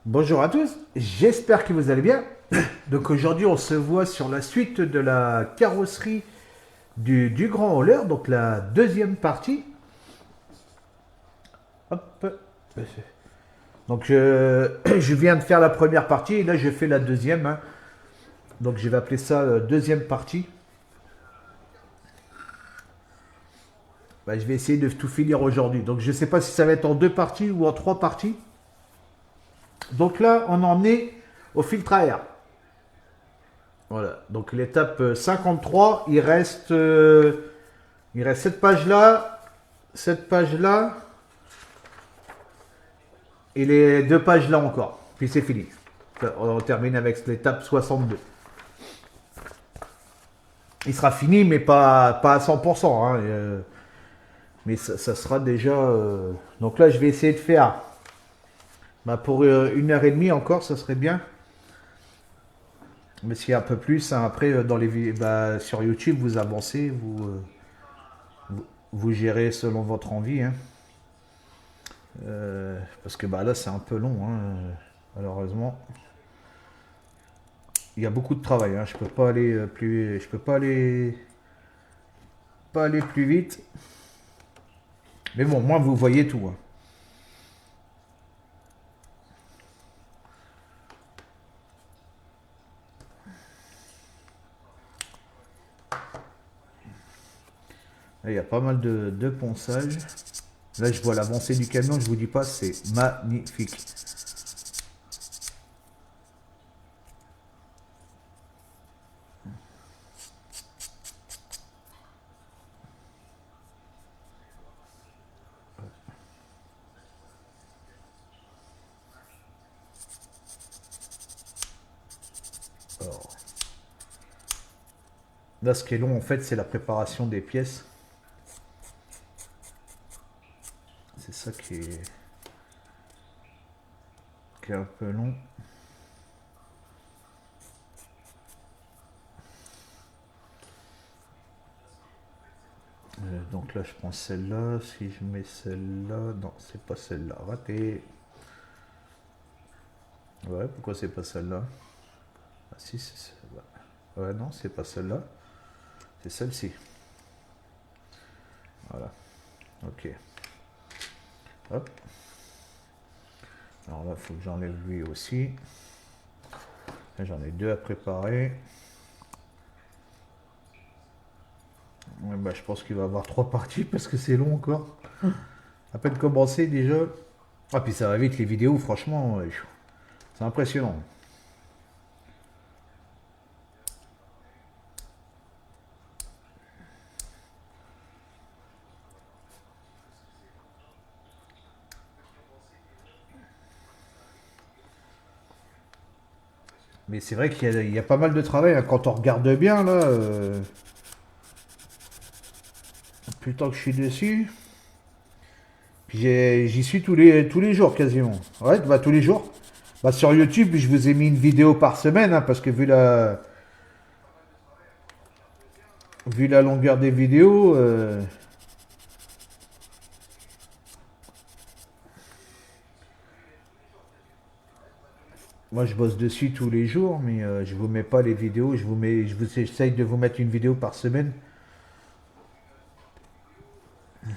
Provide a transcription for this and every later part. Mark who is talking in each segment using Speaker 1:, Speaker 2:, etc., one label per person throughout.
Speaker 1: Bonjour à tous, j'espère que vous allez bien. Donc aujourd'hui on se voit sur la suite de la carrosserie du Grand Hauleur, donc la deuxième partie. Hop. Donc je viens de faire la première partie et là je fais la deuxième, hein. Donc je vais appeler ça deuxième partie. Bah, je vais essayer de tout finir aujourd'hui. Donc je ne sais pas si ça va être en deux parties ou en trois parties. Donc là on en est au filtre à air. Voilà, donc l'étape 53, il reste cette page là, et les deux pages là encore. Puis c'est fini. On termine avec l'étape 62. Il sera fini, mais pas à 100%, hein, mais ça sera déjà. Donc là, je vais essayer de faire. Bah, pour une heure et demie encore, ça serait bien. Mais s'il y a un peu plus, hein, après, bah, sur YouTube, vous avancez, vous gérez selon votre envie, hein. Parce que bah, là, c'est un peu long, hein, malheureusement. Il y a beaucoup de travail, hein. Je peux pas aller je peux pas aller plus vite. Mais bon, moi, vous voyez tout, hein. Là, il y a pas mal de ponçage. Là, je vois l'avancée du camion, je vous dis pas, c'est magnifique. Alors, là, ce qui est long, en fait, c'est la préparation des pièces. C'est ça qui est un peu long. Donc là, je prends celle-là. Si je mets celle-là, non, c'est pas celle-là. Raté. Ouais, pourquoi c'est pas celle-là? Ah si, c'est celle-là. Ouais, non, c'est pas celle-là. C'est celle-ci. Voilà. Ok. Hop. Alors là, il faut que j'enlève lui aussi. Là, j'en ai deux à préparer. Ouais, bah, je pense qu'il va y avoir trois parties parce que c'est long encore. À peine commencé déjà. Ah, puis ça va vite les vidéos, franchement, c'est impressionnant. Mais c'est vrai qu'il y a pas mal de travail, hein. Quand on regarde bien là, plus tant que je suis dessus. Puis j'y suis tous les jours quasiment. Ouais, bah, tous les jours. Bah, sur YouTube, je vous ai mis une vidéo par semaine, hein, parce que vu la longueur des vidéos, moi je bosse dessus tous les jours, mais je vous mets pas les vidéos. J'essaye de vous mettre une vidéo par semaine. Parce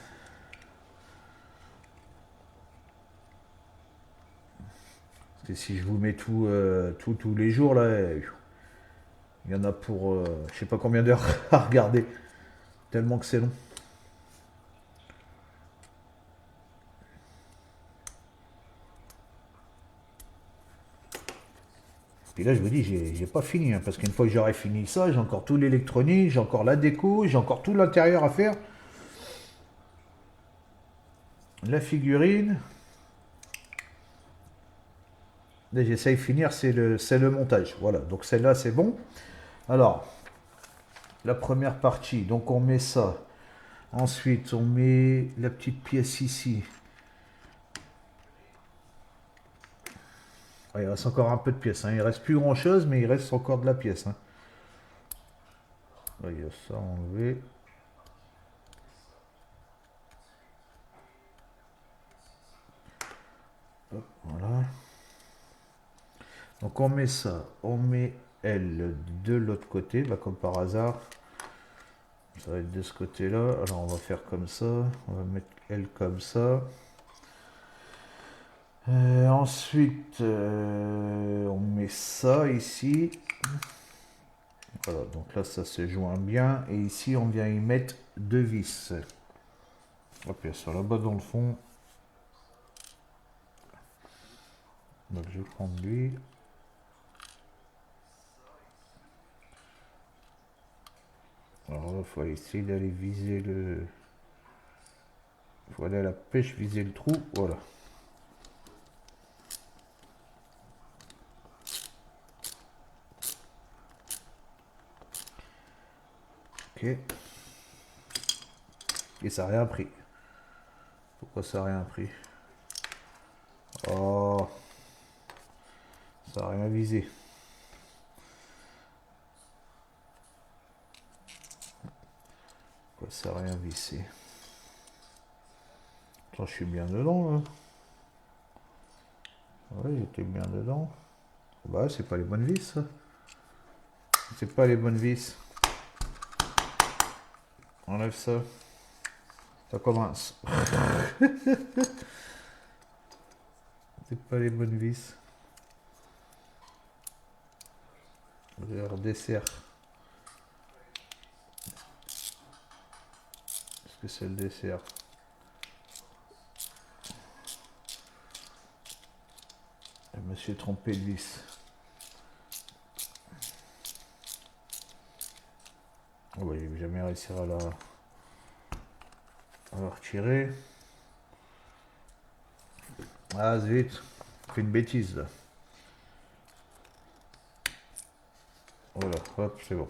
Speaker 1: que si je vous mets tous les jours, là, il y en a pour je sais pas combien d'heures à regarder. Tellement que c'est long. Puis là, je vous dis, j'ai pas fini, hein, parce qu'une fois que j'aurai fini ça, j'ai encore tout l'électronique, j'ai encore la déco, j'ai encore tout l'intérieur à faire. La figurine. Là, j'essaye de finir, c'est le montage. Voilà, donc celle-là, c'est bon. Alors, la première partie, donc on met ça. Ensuite, on met la petite pièce ici. Ouais, il reste encore un peu de pièce, hein. Il reste plus grand chose, mais il reste encore de la pièce, hein. Ouais, il y a ça enlevé. Hop, voilà. Donc on met ça, on met elle de l'autre côté, bah, comme par hasard. Ça va être de ce côté-là. Alors on va faire comme ça. On va mettre elle comme ça. Ensuite, on met ça ici. Voilà, donc là ça se joint bien. Et ici on vient y mettre deux vis. Hop, il y a ça là-bas dans le fond. Donc je vais prendre lui. Alors là, il faut essayer d'aller viser le... Il faut aller à la pêche, viser le trou. Voilà. Ok. Et ça n'a rien pris. Pourquoi ça n'a rien pris? Oh. Ça n'a rien visé. Pourquoi ça n'a rien vissé? Attends, je suis bien dedans là. Ouais, j'étais bien dedans. Bah, c'est pas les bonnes vis ça. C'est pas les bonnes vis. Enlève ça. Ça commence. C'est pas les bonnes vis. Je redessert. Est-ce que c'est le dessert? Je me suis trompé de vis. Oh bah, je vais jamais réussir à la retirer. Ah zut, j'ai fait une bêtise là. Voilà, hop, c'est bon.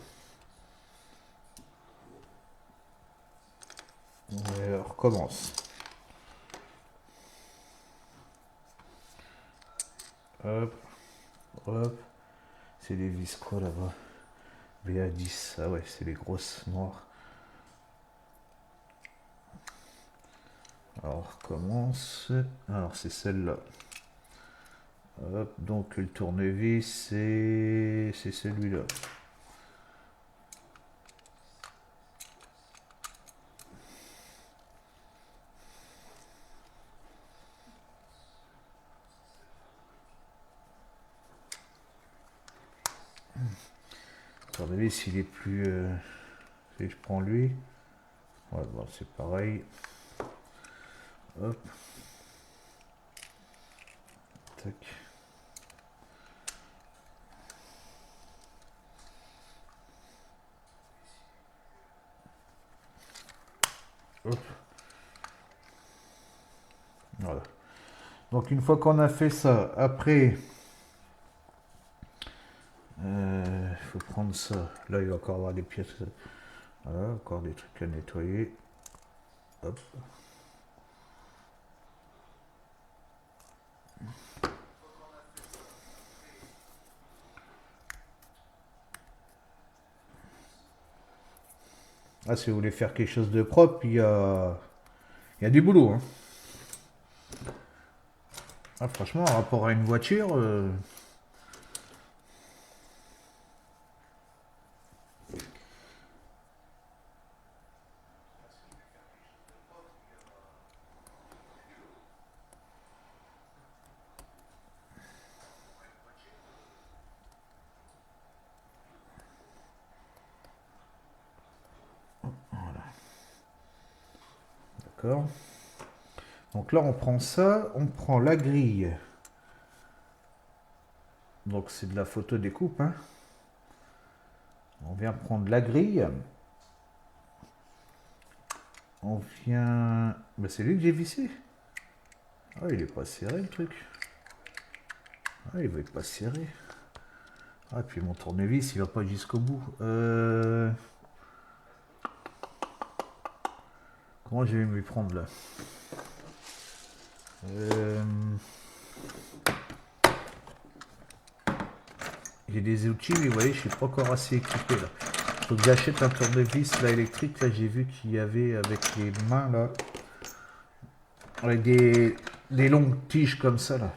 Speaker 1: Et on recommence. Hop, hop. C'est les vis quoi là-bas? VA10, ah ouais, c'est les grosses noires. Alors, on recommence. Alors, c'est celle-là. Hop, donc le tournevis, c'est celui-là. Le tournevis, il est plus... si je prends lui, ouais, bon, c'est pareil. Hop. Tac. Hop. Voilà. Donc une fois qu'on a fait ça, après, il faut prendre ça. Là, il va encore avoir des pièces. Voilà, encore des trucs à nettoyer. Hop. Ah, si vous voulez faire quelque chose de propre, il y a du boulot. Hein. Ah, franchement, en rapport à une voiture... Voilà. D'accord. Donc là, on prend ça, on prend la grille. Donc c'est de la photo découpe. Hein. On vient prendre la grille. On vient... Ben, c'est lui que j'ai vissé. Ah, il est pas serré le truc. Ah, il va être pas serré. Ah, puis mon tournevis, il va pas jusqu'au bout. Comment je vais m'y prendre là? J'ai des outils, mais vous voyez, je suis pas encore assez équipé là. Faut que j'achète un tournevis là, électrique. Là, j'ai vu qu'il y avait avec les mains là, avec des longues tiges comme ça là.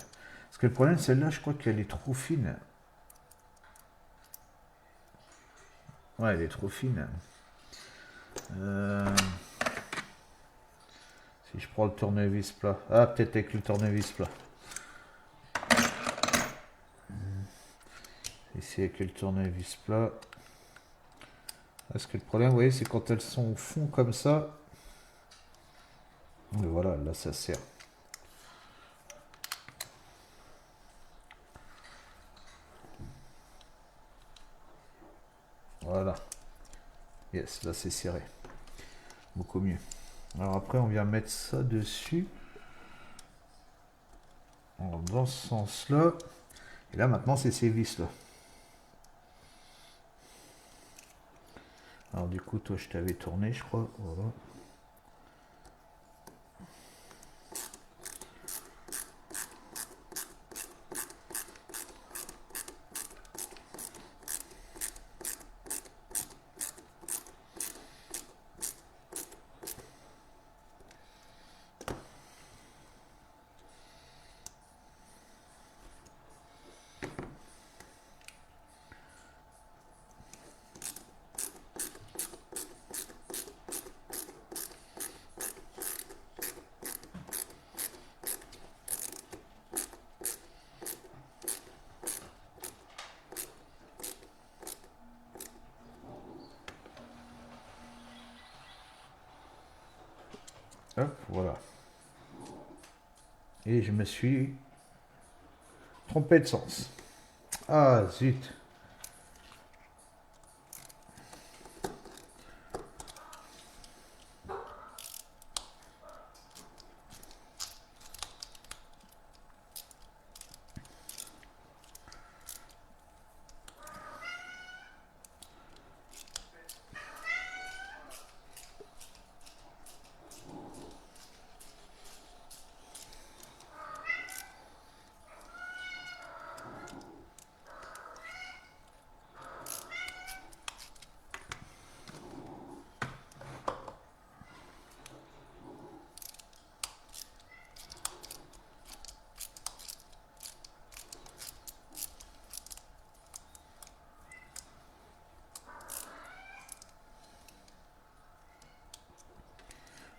Speaker 1: Parce que le problème, celle-là, je crois qu'elle est trop fine. Ouais, elle est trop fine. Si je prends le tournevis plat. Ah, peut-être avec le tournevis plat. Ici, avec le tournevis plat. Parce que le problème, vous voyez, c'est quand elles sont au fond comme ça. Et voilà, là, ça sert. Voilà. Yes, là, c'est serré. Beaucoup mieux. Alors après, on vient mettre ça dessus. Dans ce sens-là. Et là, maintenant, c'est ces vis-là. Alors du coup, toi, je t'avais tourné, je crois. Voilà. Hop, voilà. Et je me suis trompé de sens. Ah, zut.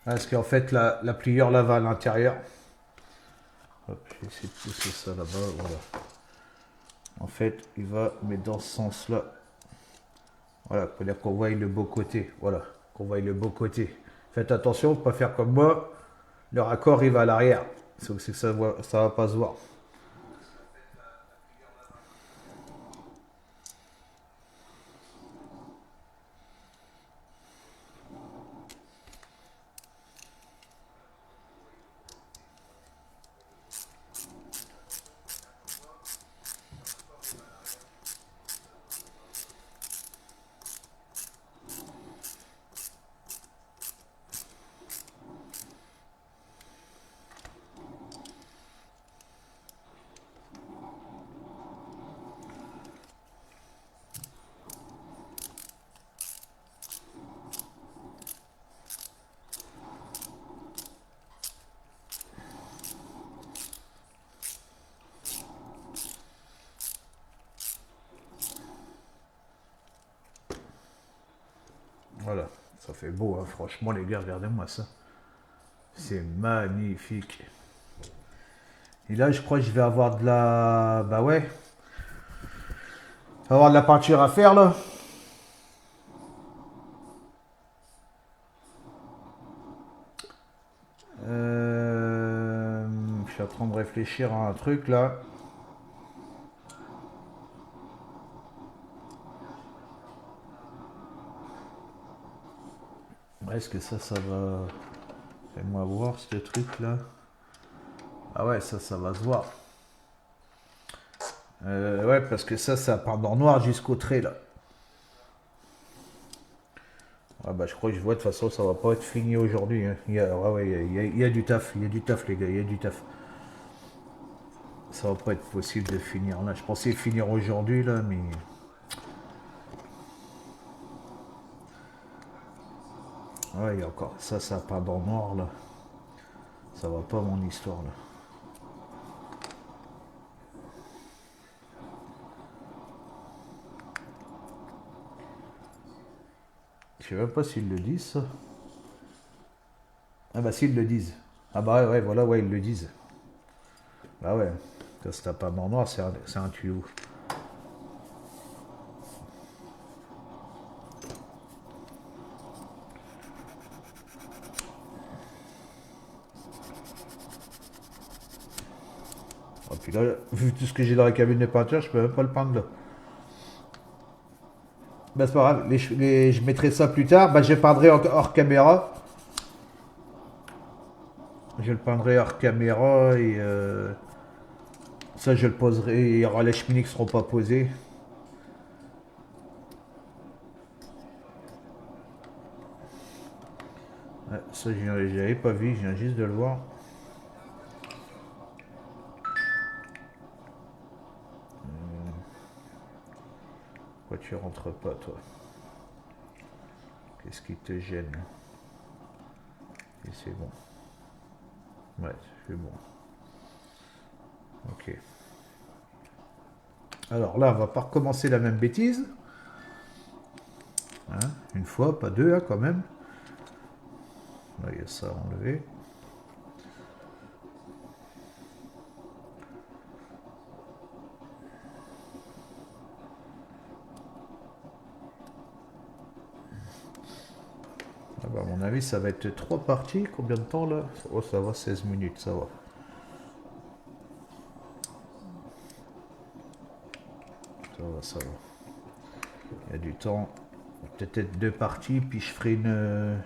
Speaker 1: Parce qu'en fait, la pliure là va à l'intérieur. Hop, je vais essayer de pousser ça là-bas. Voilà. En fait, il va mettre dans ce sens-là. Voilà, pour dire qu'on voit le beau côté. Voilà, qu'on voit le beau côté. Faites attention, pas faire comme moi. Le raccord, il va à l'arrière. C'est que ça va pas se voir. Voilà, ça fait beau, hein. Franchement, les gars, regardez-moi ça. C'est magnifique. Et là, je crois que je vais avoir de la... Bah ouais. Avoir de la peinture à faire, là. Je suis en train de réfléchir à un truc, là. Est-ce que ça va... Fais-moi voir, ce truc-là. Ah ouais, ça va se voir. Ouais, parce que ça part dans noir jusqu'au trait, là. Ah bah je crois que je vois, de toute façon, ça va pas être fini aujourd'hui, hein. Ouais, il y a du taf, les gars, il y a du taf. Ça va pas être possible de finir là. Je pensais finir aujourd'hui, là, mais... Ouais, il y a encore... Ça part dans noir, là. Ça va pas, mon histoire, là. Je sais même pas s'ils le disent, ça. Ah bah s'ils le disent. Ah bah ouais, voilà, ouais, ils le disent. Bah ouais. Ça, c'est pas mort noir, c'est un tuyau. Oh, puis là, vu tout ce que j'ai dans la cabine de peinture, je peux même pas le peindre là. Bah c'est pas grave, je mettrai ça plus tard. Bah je peindrai hors caméra. Je le peindrai hors caméra et ça je le poserai. Il y aura les cheminées qui seront pas posées. Ouais, ça j'avais pas vu, je viens juste de le voir. Pourquoi tu rentres pas toi? Qu'est-ce qui te gêne? Et c'est bon. Ouais, c'est bon. Ok. Alors là, on va pas recommencer la même bêtise. Hein, une fois, pas deux, hein, quand même. Là, il y a ça à enlever. Ah bah, à mon avis, ça va être trois parties. Combien de temps là? Oh, ça va, 16 minutes, ça va. Ça va, ça va. Il y a du temps. Peut-être deux parties, puis je ferai une.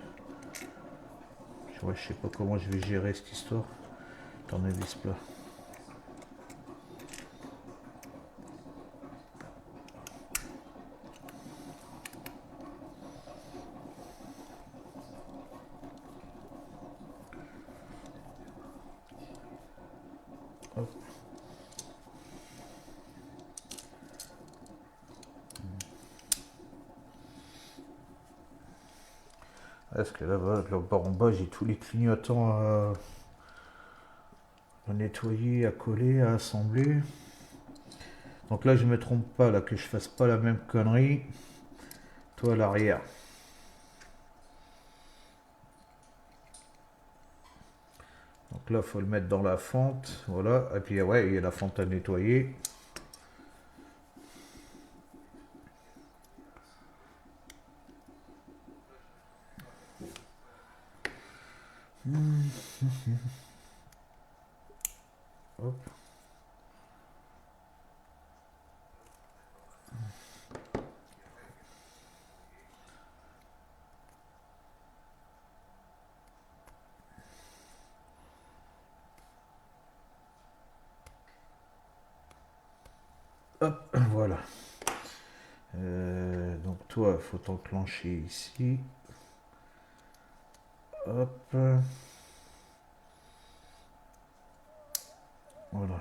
Speaker 1: Je sais pas comment je vais gérer cette histoire. Tournevis plat. Hop. Parce que là-bas, en bas, j'ai tous les clignotants à nettoyer, à coller, à assembler. Donc là, je me trompe pas, là, que je fasse pas la même connerie. Toi à l'arrière. Donc là, il faut le mettre dans la fente. Voilà. Et puis, ouais, il y a la fente à nettoyer. Hop. Hop, voilà. Donc toi, il faut t'enclencher ici. Hop. Voilà.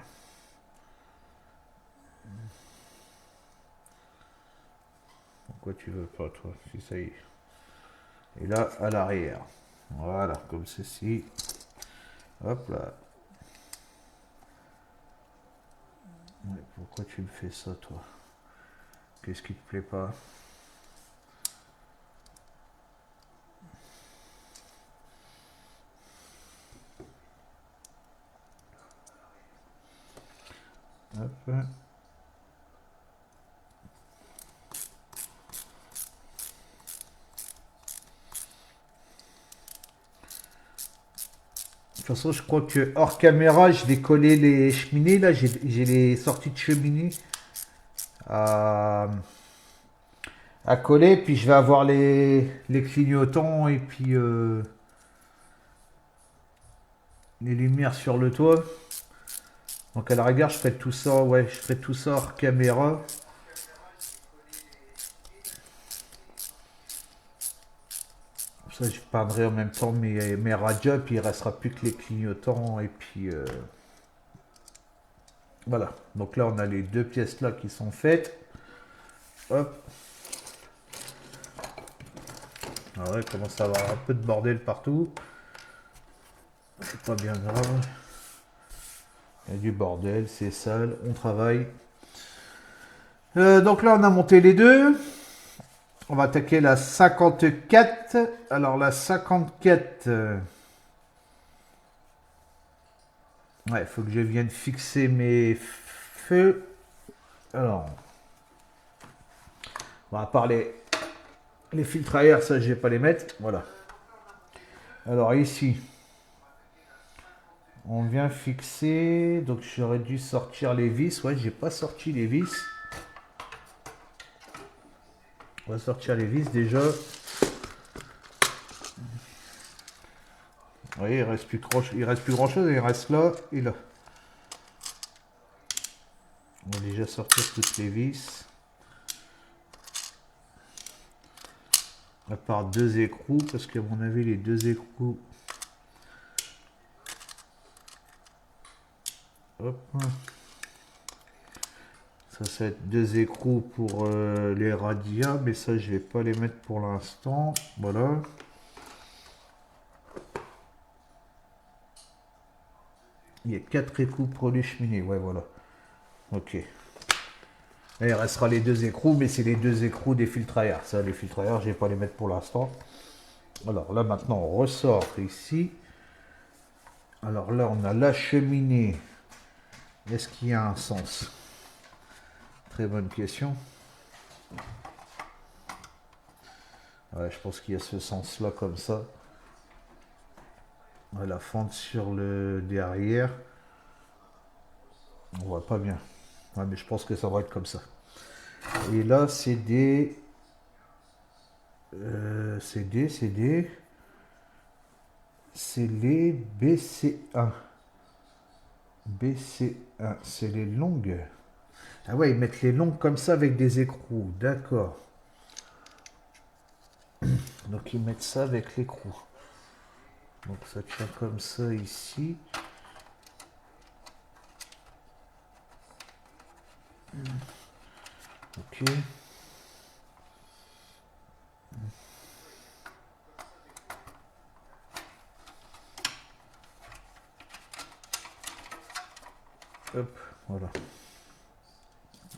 Speaker 1: Pourquoi tu veux pas, toi? Si ça y est. Et là, à l'arrière. Voilà, comme ceci. Hop là. Ouais, pourquoi tu me fais ça, toi? Qu'est-ce qui te plaît pas? Hop. De toute façon, je crois que hors caméra, je vais coller les cheminées. Là, j'ai les sorties de cheminée à, à coller. Puis je vais avoir les clignotants et puis les lumières sur le toit. Donc à la rigueur, je ferai tout ça, ouais, je ferai tout ça hors caméra. Ça, je peindrai en même temps mes radios, puis il restera plus que les clignotants et puis voilà. Donc là, on a les deux pièces là qui sont faites. Hop. Ah ouais, commence à avoir un peu de bordel partout. C'est pas bien grave. Il y a du bordel, c'est sale, on travaille. Donc là, on a monté les deux. On va attaquer la 54. Alors la 54... ouais, il faut que je vienne fixer mes feux. Alors, on va parler les filtres à air, ça je vais pas les mettre. Voilà. Alors ici, on vient fixer. Donc j'aurais dû sortir les vis. Ouais, j'ai pas sorti les vis. On va sortir les vis déjà. Oui, il reste plus grand chose. Il reste là et là. On va déjà sortir toutes les vis. À part deux écrous, parce qu'à mon avis, les deux écrous... Hop. Ça va être deux écrous pour les radias, mais ça, je vais pas les mettre pour l'instant. Voilà. Il y a 4 écrous pour les cheminées. Ouais, voilà. Ok. Et il restera les deux écrous, mais c'est les deux écrous des filtres à air. Ça, les filtres à air, je vais pas les mettre pour l'instant. Alors là, maintenant, on ressort ici. Alors là, on a la cheminée. Est-ce qu'il y a un sens? Très bonne question. Ouais, je pense qu'il y a ce sens-là comme ça. La fente sur le derrière. On voit pas bien. Ouais, mais je pense que ça va être comme ça. Et là, c'est des... c'est les BC1. BC1, c'est les longues. Ah ouais, ils mettent les longues comme ça avec des écrous. D'accord. Donc ils mettent ça avec l'écrou. Donc ça tient comme ça ici. Ok. Hop, voilà.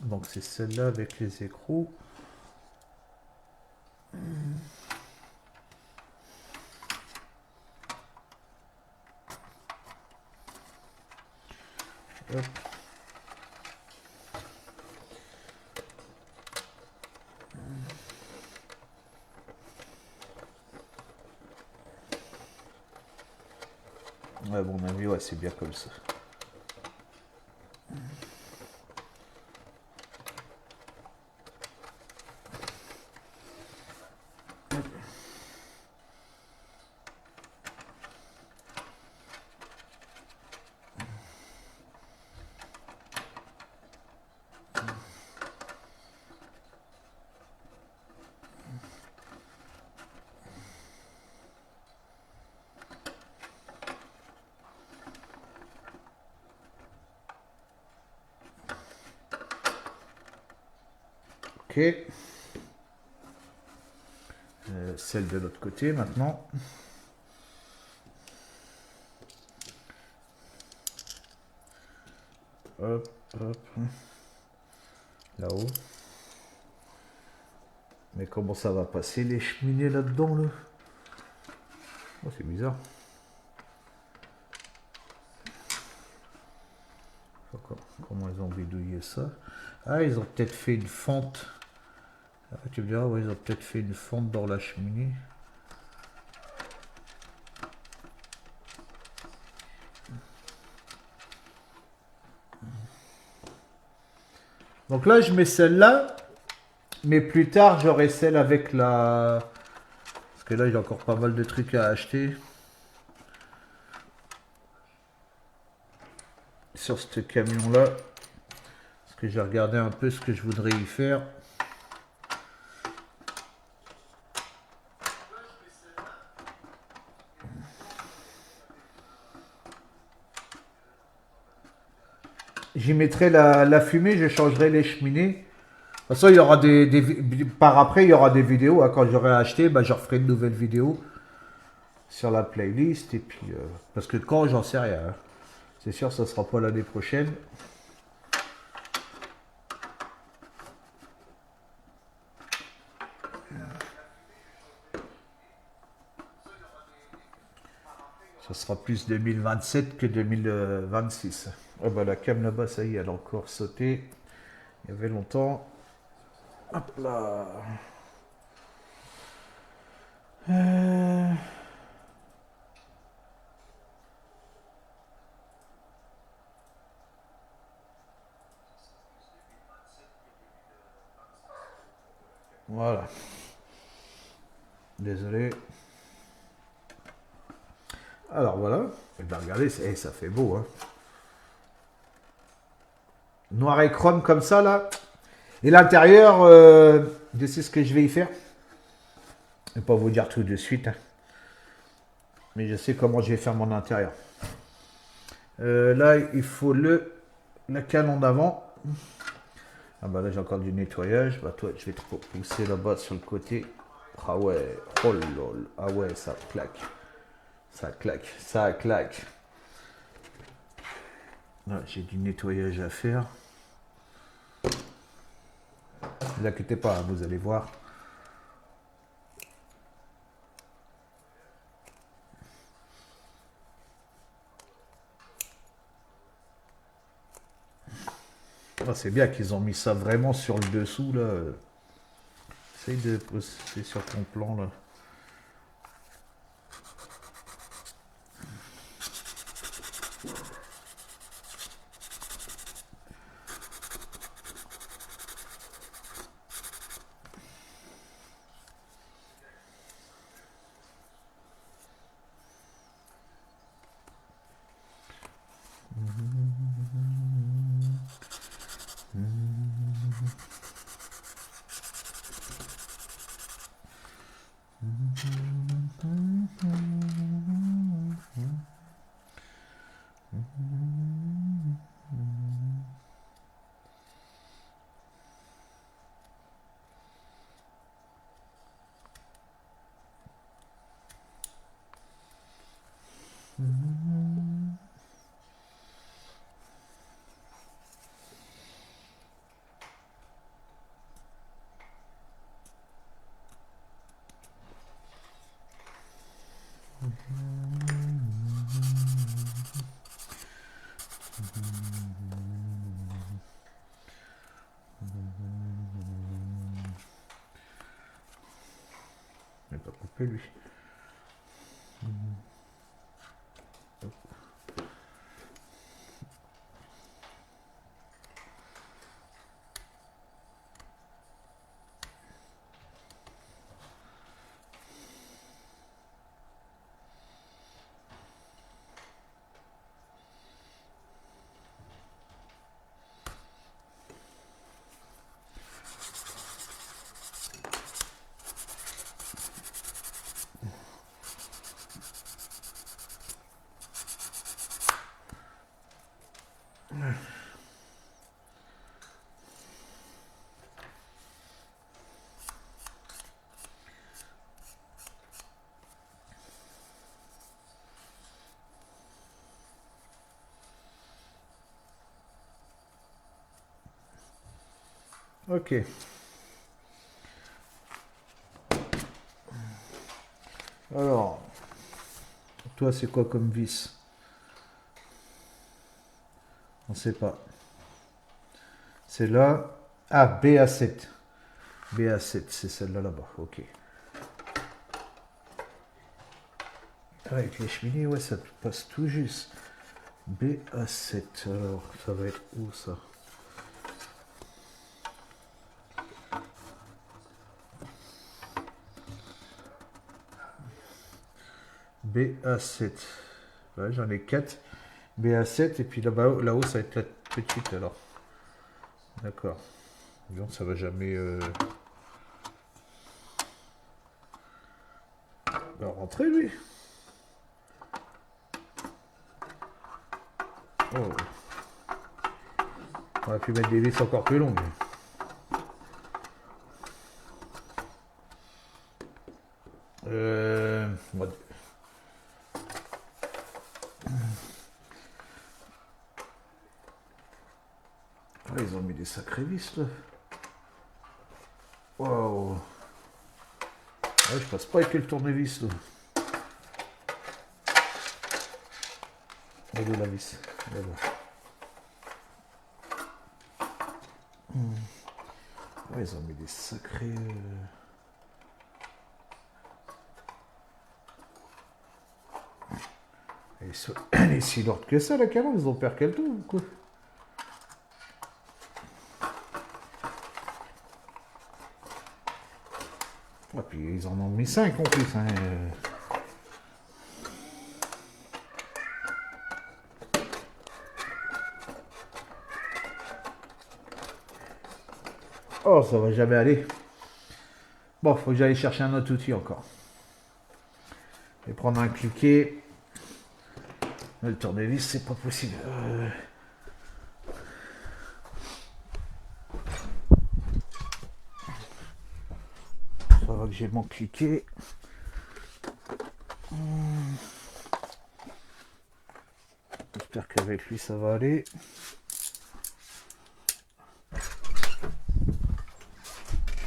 Speaker 1: Donc c'est celle-là avec les écrous. Hop. Ouais, bon, mon avis, ouais, c'est bien comme ça. Ok. Celle de l'autre côté maintenant. Hop, hop. Là-haut. Mais comment ça va passer les cheminées là-dedans là? Oh, c'est bizarre. Comment ils ont bidouillé ça? Ah, ils ont peut-être fait une fente. Ah, tu me diras, ouais, ils ont peut-être fait une fente dans la cheminée. Donc là, je mets celle-là. Mais plus tard, j'aurai celle avec la... Parce que là, j'ai encore pas mal de trucs à acheter. Sur ce camion-là. Parce que j'ai regardé un peu ce que je voudrais y faire. J'y mettrai la fumée, je changerai les cheminées. De toute façon, il y aura par après, il y aura des vidéos. Hein. Quand j'aurai acheté, bah, je referai une nouvelle vidéo sur la playlist. Et puis, parce que quand, j'en sais rien. Hein. C'est sûr, ça sera pas l'année prochaine. Ça sera plus 2027 que 2026. Ah bah la cam là-bas, ça y est, elle a encore sauté. Il y avait longtemps. Hop là. Euh, Voilà. Désolé. Alors voilà. Et bien regardez, ça fait beau. Hein. Noir et chrome comme ça là. Et l'intérieur, je sais ce que je vais y faire. Je ne vais pas vous dire tout de suite. Hein. Mais je sais comment je vais faire mon intérieur. Là, il faut la cale en avant. Ah bah là, j'ai encore du nettoyage. Bah toi, je vais te pousser là-bas sur le côté. Ah ouais. Oh lol. Ah ouais, ça claque. Ça claque. Ça claque. Là, j'ai du nettoyage à faire. Ne vous inquiétez pas, hein, vous allez voir. Ah, c'est bien qu'ils ont mis ça vraiment sur le dessous là. Essaye de poser sur ton plan là. Je vais pas couper lui. Ok. Alors, toi, c'est quoi comme vis? On sait pas. C'est là. Ah, BA7. BA7, c'est celle-là là-bas. Ok. Avec les cheminées, ouais, ça passe tout juste. BA7. Alors, ça va être où ça? BA7. Ouais, j'en ai 4. BA7 et puis là-bas, là-haut, ça va être la petite alors. D'accord. Donc ça va jamais rentrer lui. Oh. On aurait pu mettre des vis encore plus longues. Euh, ils ont mis des sacrés vis là. Waouh. Ouais, je passe pas avec le tournevis là. Elle est la vis. Voilà. Ouais, ils ont mis des sacrés... Elle est si lourde que ça, la caméra, ils ont percalé tout ou quoi? Et puis ils en ont mis 5 en plus. Hein. Oh, ça va jamais aller. Bon, faut que j'aille chercher un autre outil encore. Je vais prendre un cliquet. Le tournevis, c'est pas possible. Ça va que j'ai mon cliquet. J'espère qu'avec lui, ça va aller.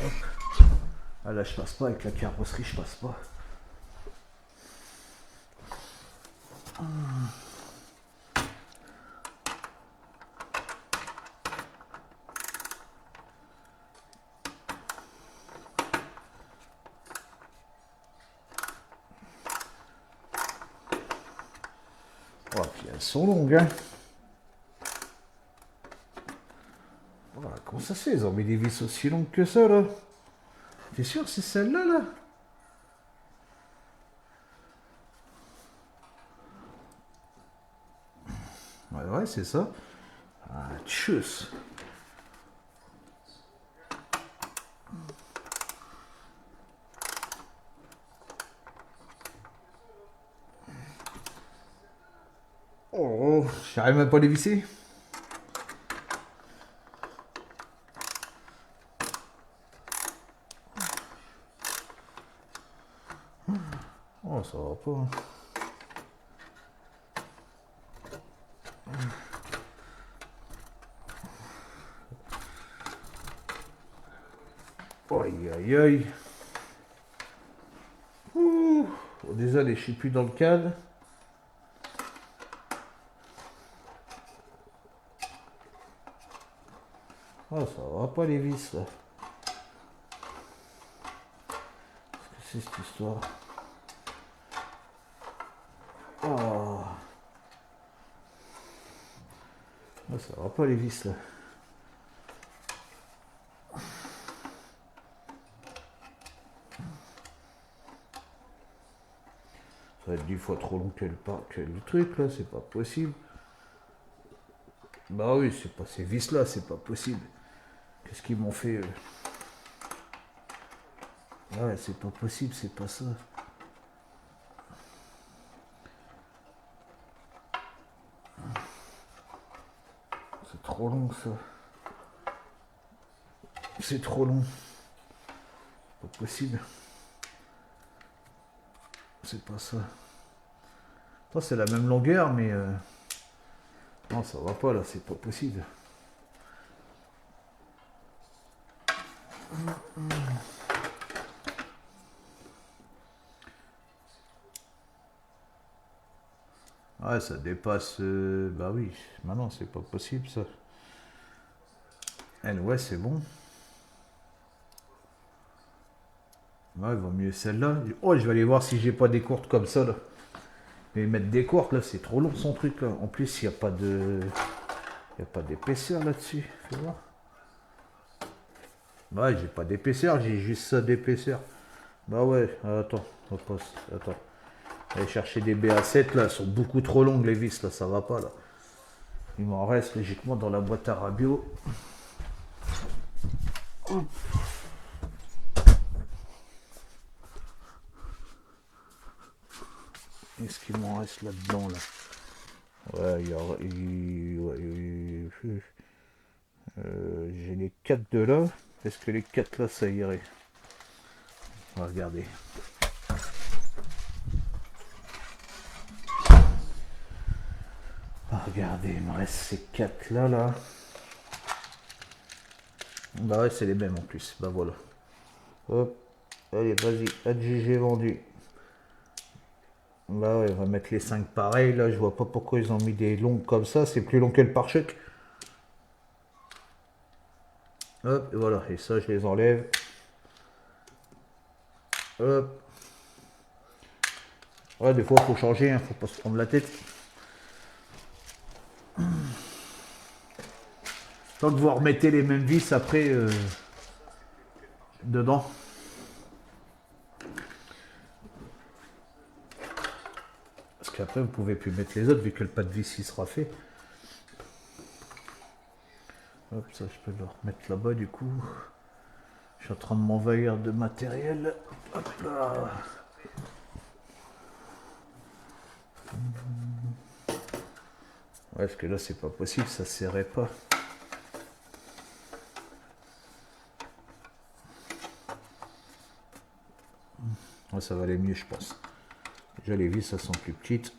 Speaker 1: Hop. Ah là, je passe pas avec la carrosserie, je passe pas. Oh, puis elles sont longues, hein. Voilà, comment ça se fait? Ils ont mis des vis aussi longues que ça, là. T'es sûr, c'est celle-là, là? Ouais, c'est ça. Ah, tchuss. Oh, j'arrive même pas à les visser. Oh, ça va pas. Aïe, aïe, aïe. Ouh. Oh, désolé, je suis plus dans le cadre. Oh, ça va pas les vis, là. Qu'est-ce que c'est cette histoire? Oh. Oh, ça va pas les vis, là. Ça va être 10 fois trop long que le truc, là, c'est pas possible. Bah oui, c'est pas ces vis là, c'est pas possible. Qu'est-ce qu'ils m'ont fait Ouais, c'est pas possible, c'est pas ça. C'est trop long ça. C'est trop long. C'est pas possible. C'est pas ça. Ça c'est la même longueur mais non ça va pas là, c'est pas possible. Ouais, ça dépasse. Bah oui, maintenant c'est pas possible ça. Elle, ouais, c'est bon. Ouais, il vaut mieux celle-là. Oh, je vais aller voir si j'ai pas des courtes comme ça là. Mais mettre des courtes là, c'est trop long son truc là. En plus, il n'y a pas de. Il n'y a pas d'épaisseur là-dessus. Fais voir. Ouais, j'ai pas d'épaisseur, j'ai juste ça d'épaisseur. Bah ouais, attends, on passe. Attends. Aller chercher des BA7 là, elles sont beaucoup trop longues les vis là, ça va pas là. Il m'en reste logiquement dans la boîte à rabio. Qu'est-ce qu'il m'en reste là-dedans là? Ouais, j'ai les 4 de là. Est-ce que les 4 là ça irait? On va regarder. Regardez, il me reste ces 4 là là. Bah ouais, c'est les mêmes en plus. Bah voilà. Hop. Allez, vas-y. ADGG vendu. Bah ouais, on va mettre les 5 pareils. Là, je vois pas pourquoi ils ont mis des longs comme ça. C'est plus long que le pare-choc. Hop, et voilà. Et ça, je les enlève. Hop. Ouais, des fois, il faut changer. Hein, faut pas se prendre la tête. Tant que vous remettez les mêmes vis après dedans. Parce qu'après, vous pouvez plus mettre les autres vu que le pas de vis il sera fait. Hop, ça, je peux le remettre là-bas du coup. Je suis en train de m'envahir de matériel. Hop là. Ouais, parce que là, c'est pas possible, ça serrait pas. Ouais, ça va aller mieux, je pense. Déjà, les vis, ça sont plus petites.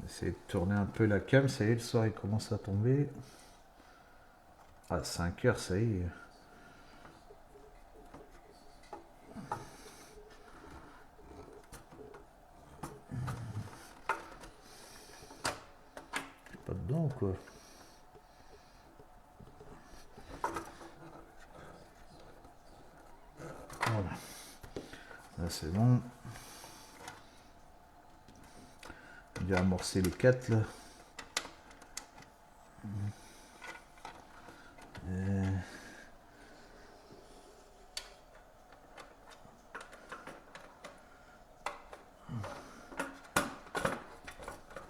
Speaker 1: Essayer de tourner un peu la cam, ça y est, le soir il commence à tomber. À 5 heures, ça y est. Pas dedans quoi. Voilà. Là c'est bon. J'ai amorcé les 4 là.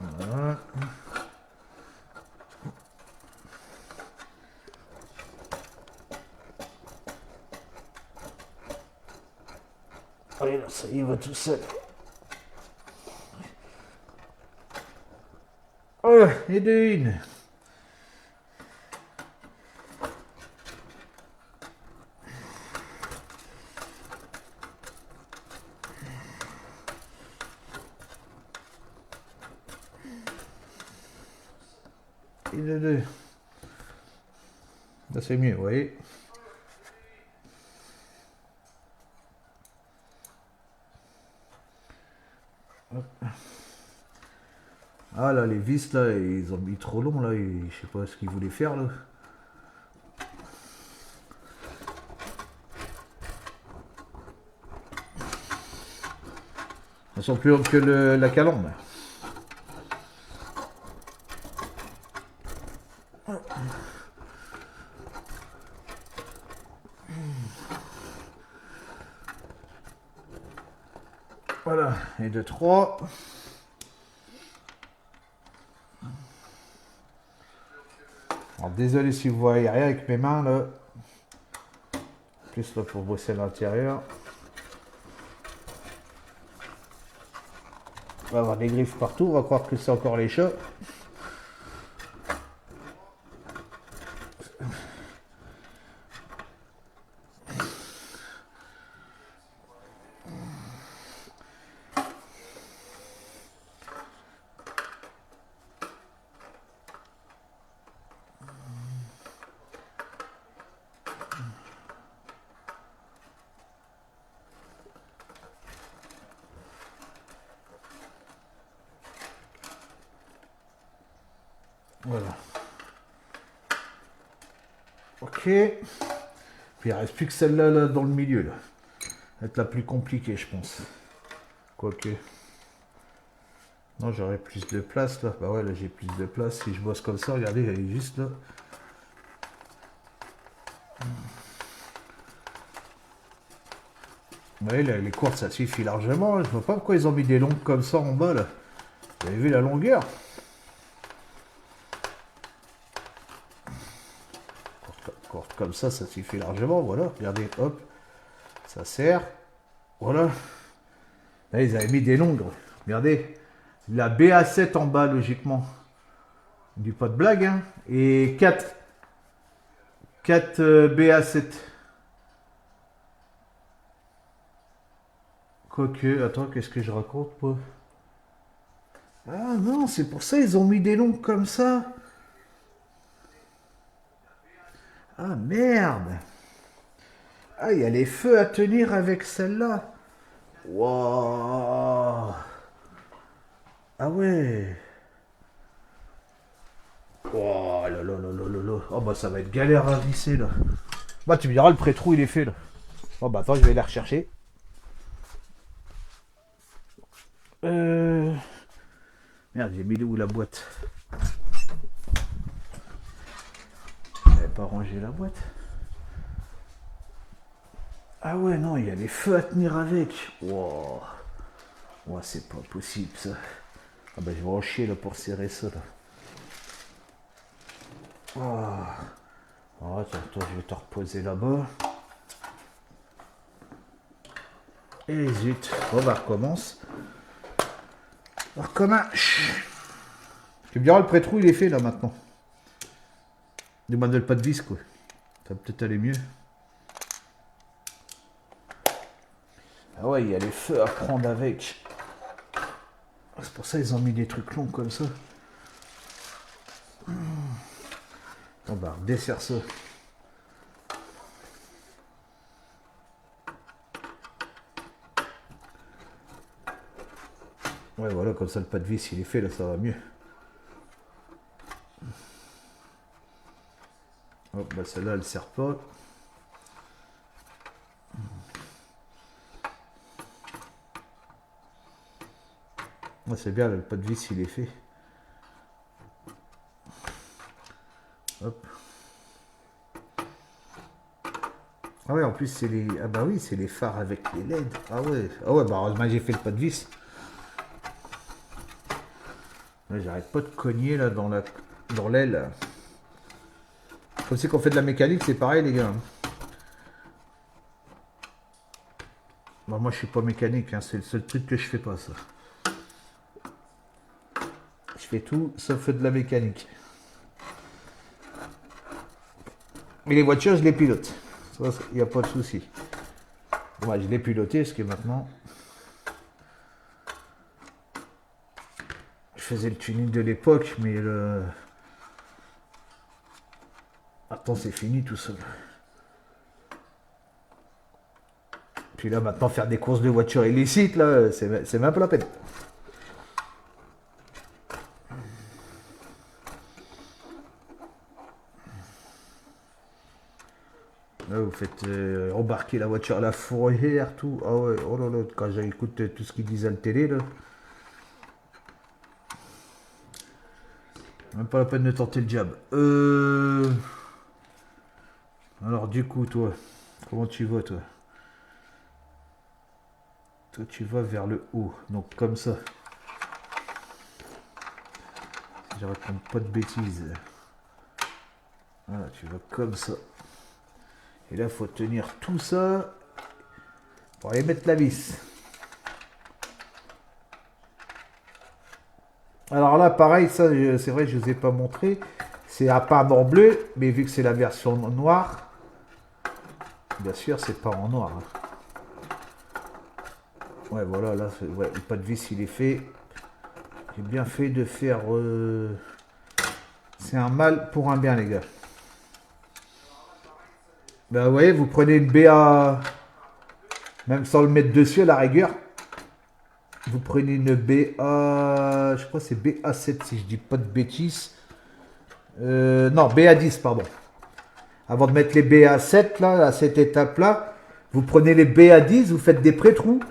Speaker 1: Voilà. Allez là, ça y va tout seul. Oh, et de une. Et de deux. Là c'est mieux, vous voyez. Hop. Ah là, les vis là, ils ont mis trop long là, je sais pas ce qu'ils voulaient faire là. Elles sont plus hautes que la calandre. Voilà, et de 3. Alors désolé si vous voyez rien avec mes mains là. Plus là pour bosser à l'intérieur. On va avoir des griffes partout, on va croire que c'est encore les chats. Voilà. Ok. Puis il reste plus que celle-là là, dans le milieu là. Être la plus compliquée je pense. Quoique. Non, j'aurais plus de place là. Bah ouais, là j'ai plus de place. Si je bosse comme ça, regardez, elle est juste là. Vous voyez, là, les courtes ça suffit largement. Je vois pas pourquoi ils ont mis des longues comme ça en bas là. Vous avez vu la longueur? Courte comme ça suffit largement. Voilà, regardez, hop. Ça sert. Voilà. Là, ils avaient mis des longues. Regardez. La BA7 en bas, logiquement. Du pas de blague, hein. Et 4 BA7. Quoique, attends, qu'est-ce que je raconte, moi? Ah non, c'est pour ça ils ont mis des longues comme ça. Ah merde. Ah, il y a les feux à tenir avec celle-là. Wow. Ah ouais. Oh là là là là là là. Oh bah ça va être galère à visser là. Bah tu me diras le pré-trou il est fait là. Oh bah attends je vais aller rechercher. Euh... Merde j'ai mis où la boîte. J'avais pas rangé la boîte. Ah ouais non il y a les feux à tenir avec. Wow. Ouais c'est pas possible ça. Ah bah je vais en chier là pour serrer ça là. Oh. Oh, attends, toi je vais te reposer là-bas. Et zut. Bon bah recommence. On recommence. Tu me diras le pré-trou il est fait là maintenant. Ne m'en pas de vis quoi. Ça va peut-être aller mieux. Ah ouais, il y a les feux à prendre avec. C'est pour ça qu'ils ont mis des trucs longs comme ça. On va redesserre ça. Ouais, voilà, comme ça le pas de vis il est fait, là ça va mieux. Hop, bah celle-là elle sert pas. Ouais, c'est bien, là, le pas de vis il est fait. Hop. Ah ouais, en plus c'est les. Ah bah oui, c'est les phares avec les LED. Ah ouais, bah heureusement j'ai fait le pas de vis. Ouais, j'arrête pas de cogner là dans l'aile. Comme c'est qu'on fait de la mécanique, c'est pareil les gars. Bah, moi je suis pas mécanique, hein, c'est le seul truc que je fais pas ça. Je fais tout sauf de la mécanique. Mais les voitures je les pilote. Il n'y a pas de souci. Ouais, je l'ai piloté parce que maintenant je faisais le tuning de l'époque, mais le. Attends, c'est fini tout seul. Puis là maintenant faire des courses de voitures illicites là, c'est même pas la peine. Là, vous faites embarquer la voiture à la fourrière, tout. Ah ouais, oh là là, quand j'écoute tout ce qu'ils disent à la télé là. Même pas la peine de tenter le diable. Alors du coup toi, comment tu vas toi? Toi tu vas vers le haut, donc comme ça. Si je raconte pas de bêtises. Voilà, tu vas comme ça. Et là, il faut tenir tout ça pour aller mettre la vis. Alors là, pareil, ça, c'est vrai, je ne vous ai pas montré. C'est à peindre en bleu, mais vu que c'est la version noire, bien sûr, c'est pas en noir. Ouais, voilà, là, ouais, le pas de vis, il est fait. J'ai bien fait de faire... C'est un mal pour un bien, les gars. Ben, vous voyez, vous prenez une BA, même sans le mettre dessus à la rigueur. Vous prenez une BA, je crois que c'est BA7 si je dis pas de bêtises. Non, BA10, pardon. Avant de mettre les BA7 là, à cette étape-là, vous prenez les BA10, vous faites des pré-trous.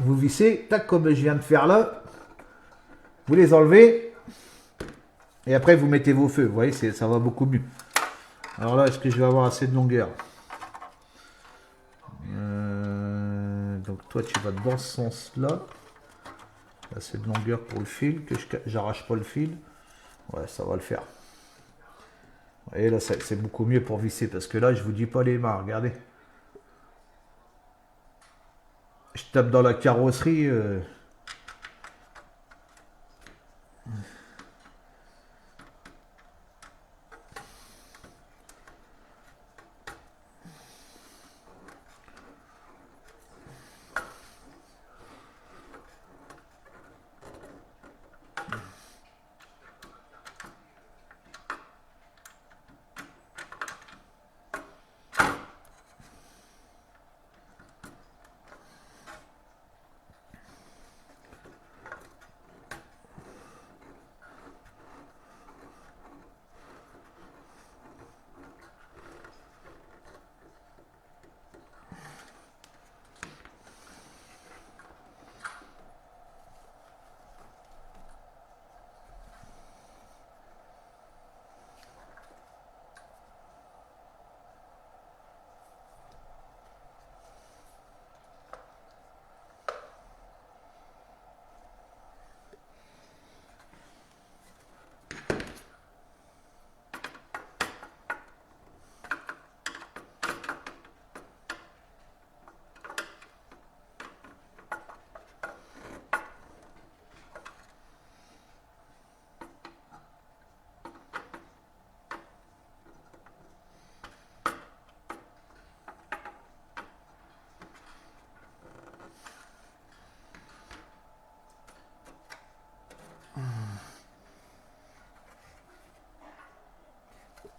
Speaker 1: Vous vissez, tac, comme je viens de faire là. Vous les enlevez. Et après, vous mettez vos feux. Vous voyez, ça va beaucoup mieux. Alors là, est-ce que je vais avoir assez de longueur? Donc toi, tu vas dans ce sens-là. Assez de longueur pour le fil, que j'arrache pas le fil. Ouais, ça va le faire. Et là, c'est beaucoup mieux pour visser, parce que là, je vous dis pas les mains, regardez. Je tape dans la carrosserie.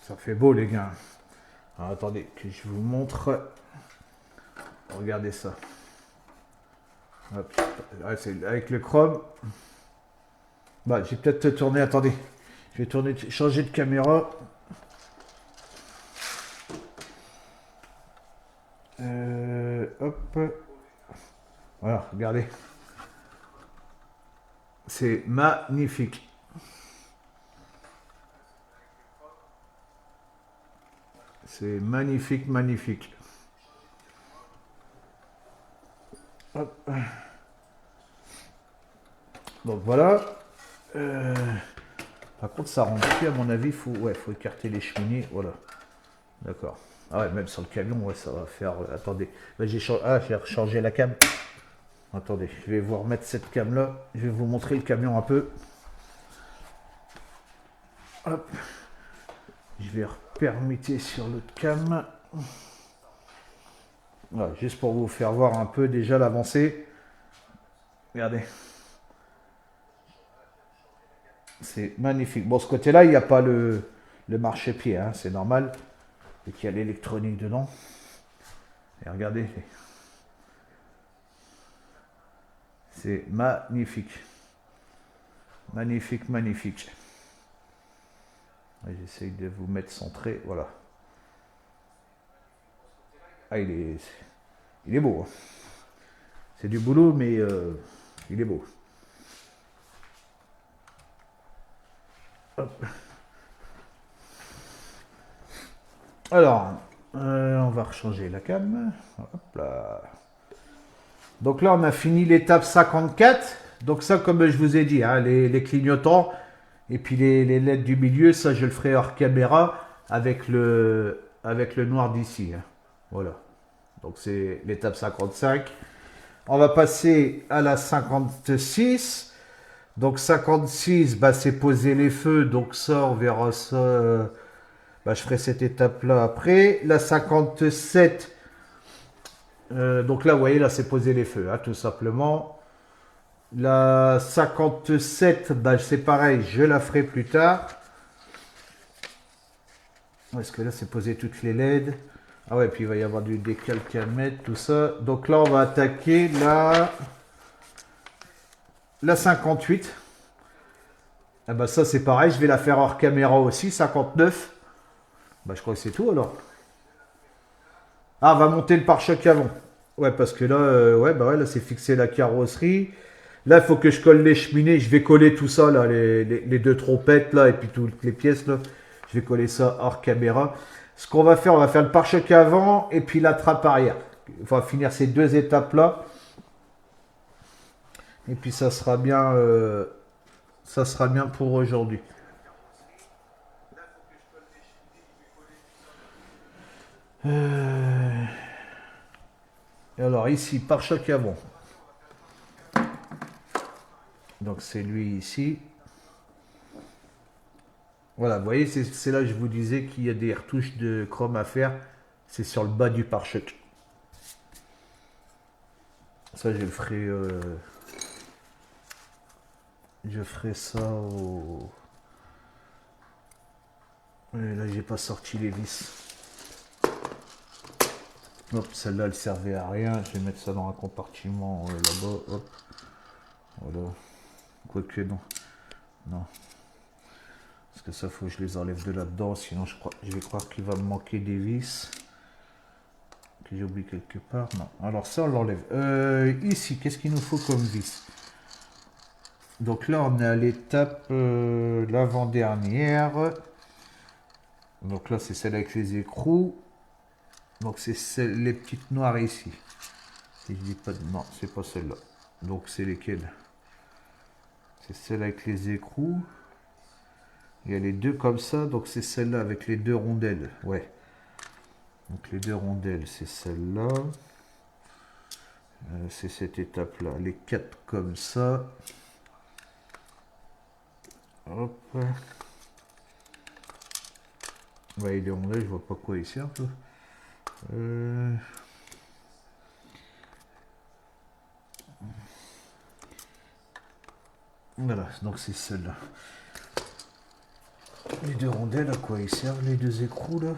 Speaker 1: Ça fait beau les gars. Alors, attendez que je vous montre. Regardez ça. Hop. Ah, c'est avec le chrome. Bah, j'ai peut-être tourné. Attendez. Je vais tourner, changer de caméra. Hop. Voilà, regardez. C'est magnifique. C'est magnifique, magnifique. Hop. Donc voilà. Par contre, ça rentre plus à mon avis. Faut écarter les cheminées. Voilà. D'accord. Ah ouais, même sur le camion, ouais, ça va faire. Attendez. Là, j'ai changé la cam. Attendez, je vais vous remettre cette cam là. Je vais vous montrer le camion un peu. Hop. Je vais repermuter sur l'autre cam. Voilà, juste pour vous faire voir un peu déjà l'avancée. Regardez. C'est magnifique. Bon, ce côté-là, il n'y a pas le marchepied, hein, c'est normal. Et qu'il y a l'électronique dedans. Et regardez. C'est magnifique. Magnifique, magnifique. J'essaye de vous mettre centré. Voilà. Ah, il est beau. Hein. C'est du boulot, mais il est beau. Hop. Alors, on va rechanger la cam. Hop là. Donc là, on a fini l'étape 54. Donc ça, comme je vous ai dit, hein, les clignotants et puis les LED du milieu, ça, je le ferai hors caméra avec le noir d'ici. Hein. Voilà. Donc c'est l'étape 55. On va passer à la 56. Donc 56, bah, c'est poser les feux. Donc ça, on verra ça. Bah, je ferai cette étape-là après. La 57, donc là, vous voyez, là, c'est poser les feux, hein, tout simplement. La 57, bah, c'est pareil, je la ferai plus tard. Parce que là, c'est poser toutes les LED. Ah ouais, puis il va y avoir du décalque à mettre, tout ça. Donc là, on va attaquer la 58. Ah bah ça, c'est pareil, je vais la faire hors caméra aussi, 59. Bah je crois que c'est tout alors. Ah, on va monter le pare-choc avant. Ouais, parce que là, ouais, bah ouais, là, c'est fixé la carrosserie. Là, il faut que je colle les cheminées. Je vais coller tout ça, là, les deux trompettes, là, et puis toutes les pièces, là. Je vais coller ça hors caméra. Ce qu'on va faire, on va faire le pare-choc avant et puis la trappe arrière. On va finir ces deux étapes-là. Et puis, ça sera bien pour aujourd'hui. Alors, ici, pare-choc avant. Donc, c'est lui ici. Voilà, vous voyez, c'est là que je vous disais qu'il y a des retouches de chrome à faire. C'est sur le bas du pare-choc. Ça, je ferai ça au... Et là, j'ai pas sorti les vis. Hop, celle-là, elle servait à rien. Je vais mettre ça dans un compartiment là-bas. Hop. Voilà. Quoique, non. Non. Parce que ça, faut que je les enlève de là-dedans. Sinon, je vais croire qu'il va me manquer des vis. Que j'ai oublié quelque part. Non. Alors, ça, on l'enlève. Ici, qu'est-ce qu'il nous faut comme vis? Donc là, on est à l'étape l'avant-dernière. Donc là, c'est celle avec les écrous. Donc c'est les petites noires ici. Si je dis pas de... Non, c'est pas celle-là. Donc c'est lesquelles? C'est celle avec les écrous. Il y a les deux comme ça. Donc c'est celle-là avec les deux rondelles. Ouais. Donc les deux rondelles, c'est celle-là. C'est cette étape-là. Les quatre comme ça. Hop. Ouais, les rondelles, je vois pas quoi ici un peu. Voilà, donc c'est celle-là. Les deux rondelles, à quoi ils servent, les deux écrous là?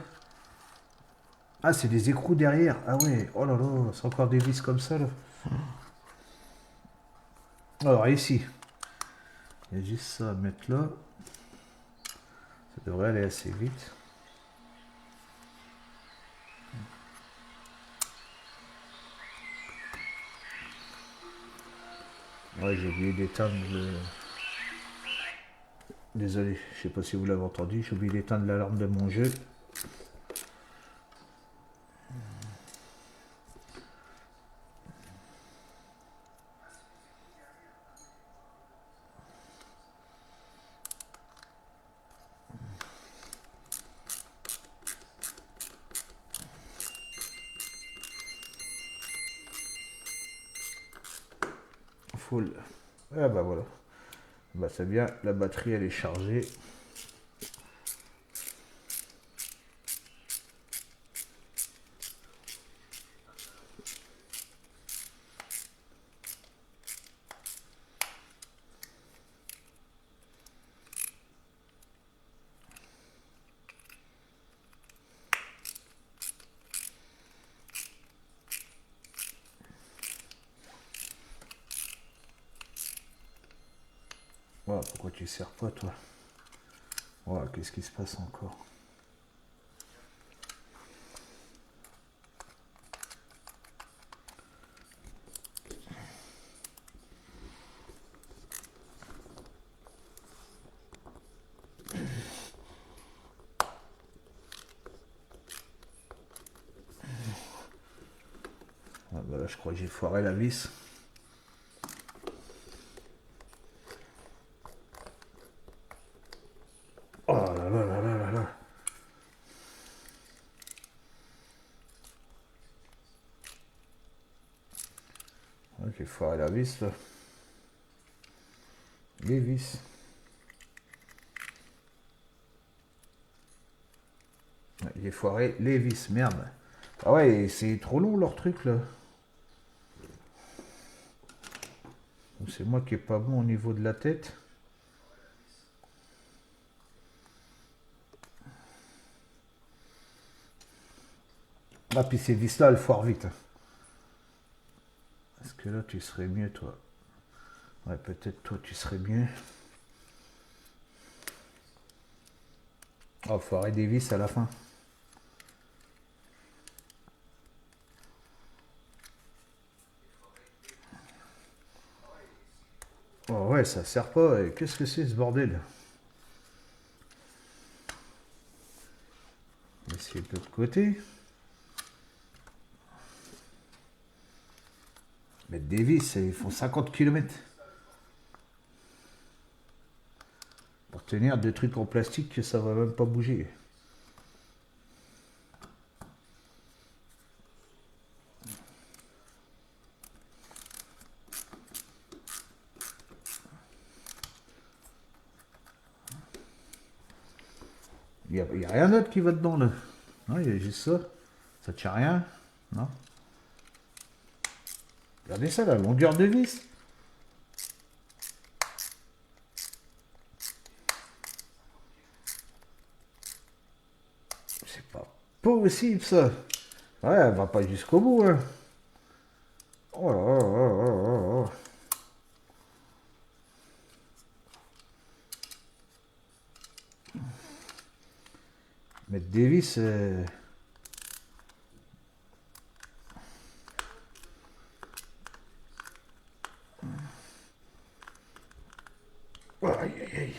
Speaker 1: Ah, c'est des écrous derrière. Ah ouais, oh là là, c'est encore des vis comme ça là. Alors ici, il y a juste ça à mettre là. Ça devrait aller assez vite. Ouais, j'ai oublié d'éteindre le... Désolé, je sais pas si vous l'avez entendu, j'ai oublié d'éteindre l'alarme de mon jeu. Full. Ah bah voilà. Bah c'est bien, la batterie elle est chargée. Voilà, pourquoi tu sers pas toi? Voilà, qu'est-ce qui se passe encore? Ah bah là je crois que j'ai foiré la vis. Oh là là là là là là. Ouais, j'ai foiré la vis là. Les vis. Ouais, j'ai foiré les vis, merde. Ah ouais, c'est trop long leur truc là. C'est moi qui est pas bon au niveau de la tête. Ah puis ces vis là elles foirent vite. Est-ce que là tu serais mieux toi? Ouais, peut-être toi tu serais mieux. Oh, foirer des vis à la fin. Oh ouais, ça sert pas. Qu'est-ce que c'est ce bordel? On va essayer de l'autre côté. Mettre des vis, ils font 50 km. Pour tenir des trucs en plastique que ça va même pas bouger. Il y a rien d'autre qui va dedans là. Non, il y a juste ça. Ça tient rien. Non. Regardez ça, la longueur de vis. C'est pas possible ça. Ouais, elle va pas jusqu'au bout. Hein. Oh là là là là là là. Mettre des vis. Aïe aïe aïe.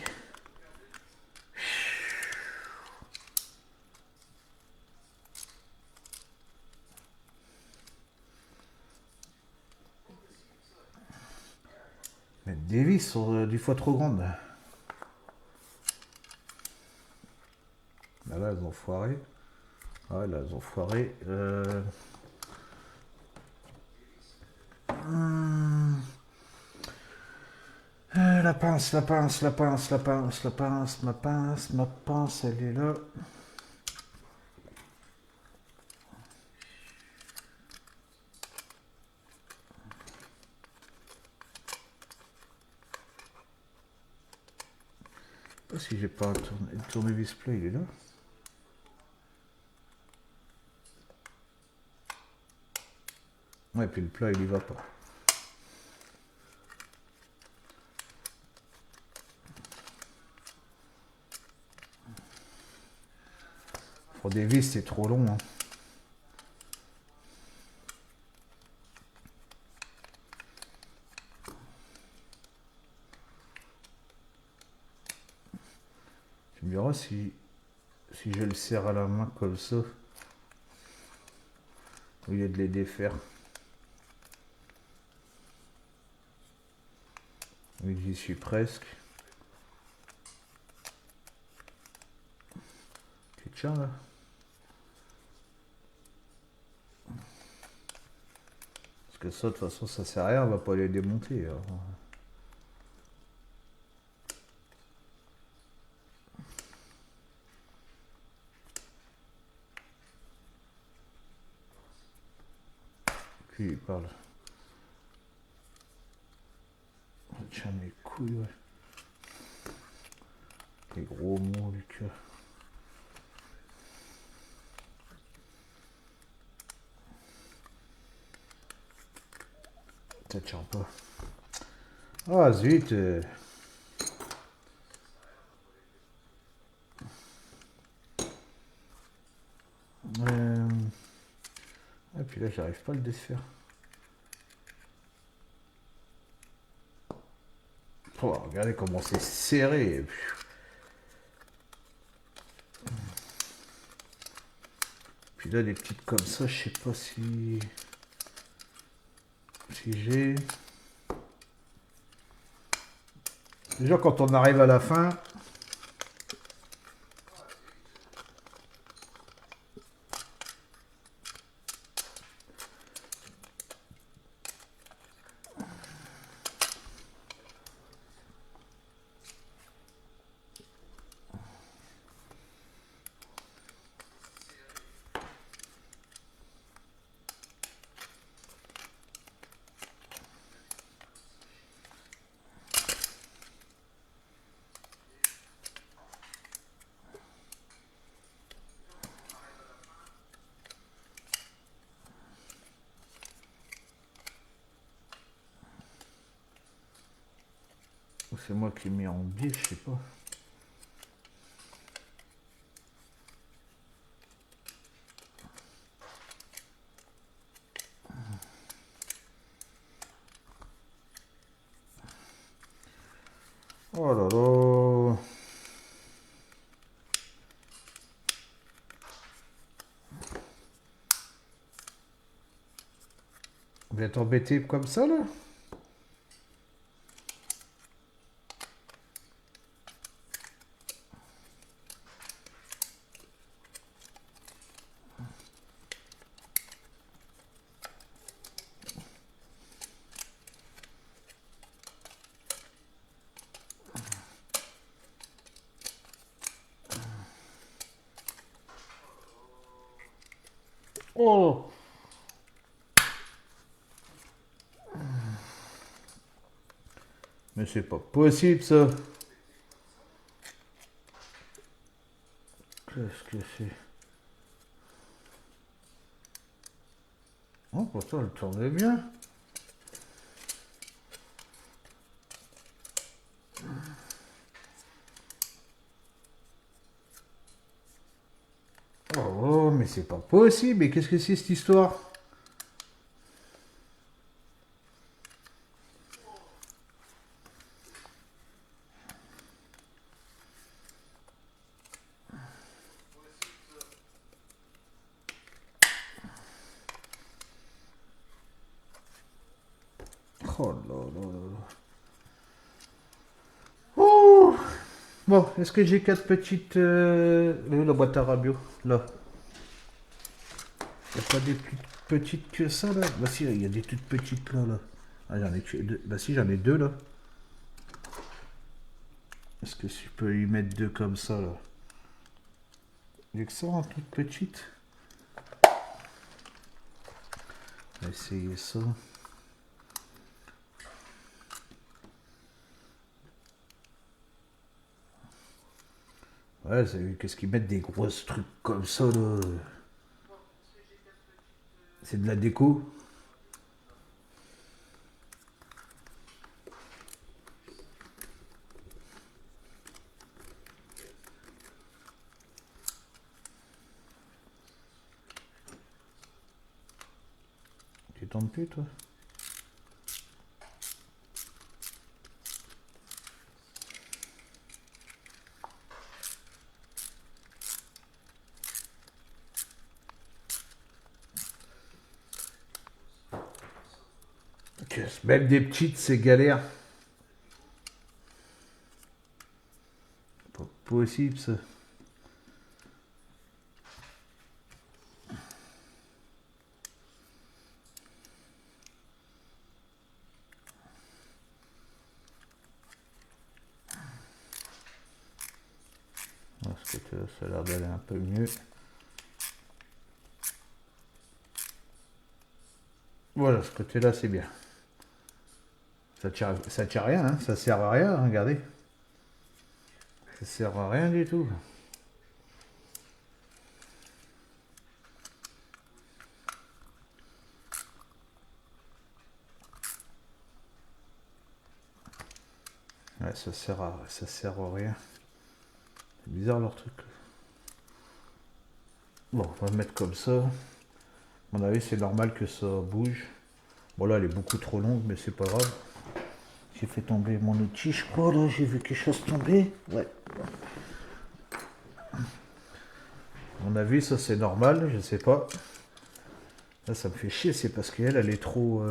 Speaker 1: Mettre des vis sont 10 fois trop grandes. Là, elles ont foiré. Ouais, là, elles ont foiré. La pince, la pince, la pince, la pince, la pince, ma pince, elle est là. sais pas si j'ai pas un tournevis plat, il est là. Ouais, puis le plat, il y va pas. Pour des vis, c'est trop long. Hein. Tu me diras si je le serre à la main comme ça, au lieu de les défaire. Oui, j'y suis presque. Tu tiens là? Parce que ça, de toute façon, ça sert à rien, on va pas les démonter. Alors. Puis il parle. Tiens, mes couilles, ouais. Les gros mots, Lucas. Ça tient pas. Ah, zut. Et puis là, j'arrive pas à le défaire. Oh, regardez comment c'est serré. Puis là, des petites comme ça, je sais pas si j'ai... Déjà, quand on arrive à la fin... C'est moi qui mets en biais, je sais pas. Oh là là. Vous êtes embêté comme ça, là? Oh! Mais c'est pas possible, ça. Qu'est-ce que c'est? Oh, pourtant, elle tournait bien. Oh, mais c'est pas possible. Mais qu'est-ce que c'est, cette histoire? Oh là là là là. Oh! Bon, est-ce que j'ai quatre petites... la boîte à radio, là. Il n'y a pas des plus petites que ça, là? Bah si, il y a des toutes petites, là, là. Ah, j'en ai que deux. Bah si, j'en ai deux, là. Est-ce que tu peux y mettre deux comme ça, là? J'ai que ça en toute petite. On va essayer ça. Ouais, qu'est-ce qu'ils mettent des gros trucs comme ça, là. C'est de la déco. Tu tombes plus, toi? Même des petites, c'est galère. Pas possible, ça. Ce côté-là, ça a l'air d'aller un peu mieux. Voilà, ce côté-là, c'est bien. Ça tient rien, hein, ça sert à rien, hein, regardez. Ça sert à rien du tout. Ouais, ça sert à rien. C'est bizarre leur truc. Bon, on va mettre comme ça. À mon avis, c'est normal que ça bouge. Bon, là, elle est beaucoup trop longue, mais c'est pas grave. J'ai fait tomber mon outil, je crois, là. J'ai vu quelque chose tomber. Ouais. À mon avis, ça, c'est normal, je sais pas. Là, ça me fait chier, c'est parce qu'elle, elle est trop...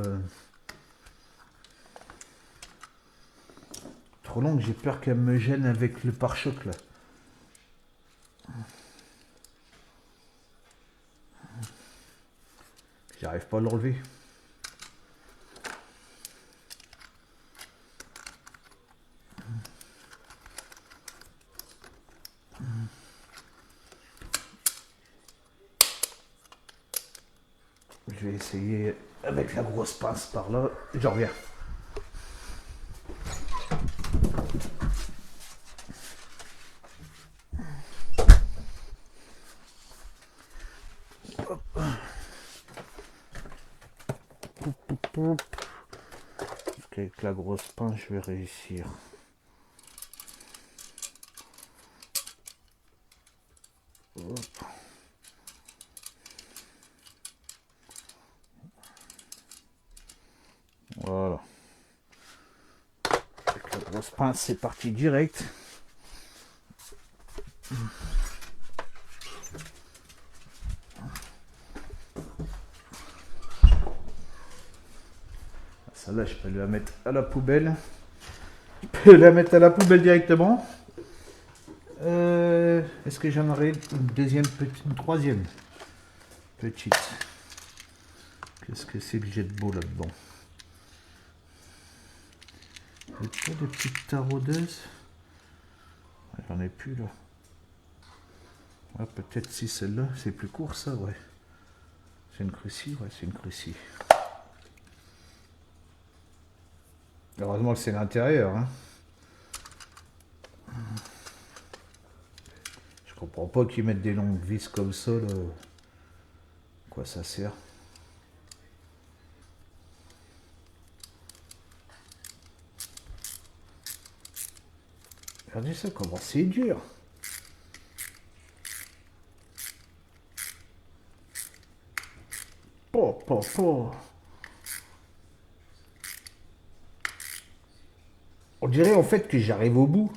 Speaker 1: trop longue. J'ai peur qu'elle me gêne avec le pare-choc, là. J'arrive pas à l'enlever. Je vais essayer avec la grosse pince par là. Je reviens. Avec la grosse pince, je vais réussir. Hop. Voilà. Avec la grosse pince, c'est parti direct. Celle-là, je peux la mettre à la poubelle. Je peux la mettre à la poubelle directement. Est-ce que j'en aurai une deuxième petite, une troisième petite? Qu'est-ce que c'est le jet de beau là-dedans? Pas de petites taraudeuses. J'en ai plus là. Ah, peut-être si celle-là, c'est plus court ça, ouais. C'est une crucie, ouais, c'est une crucie. Heureusement que c'est l'intérieur, hein. Je comprends pas qu'ils mettent des longues vis comme ça, là. Quoi ça sert? Regardez ça, comment c'est dur. On dirait en fait que j'arrive au bout.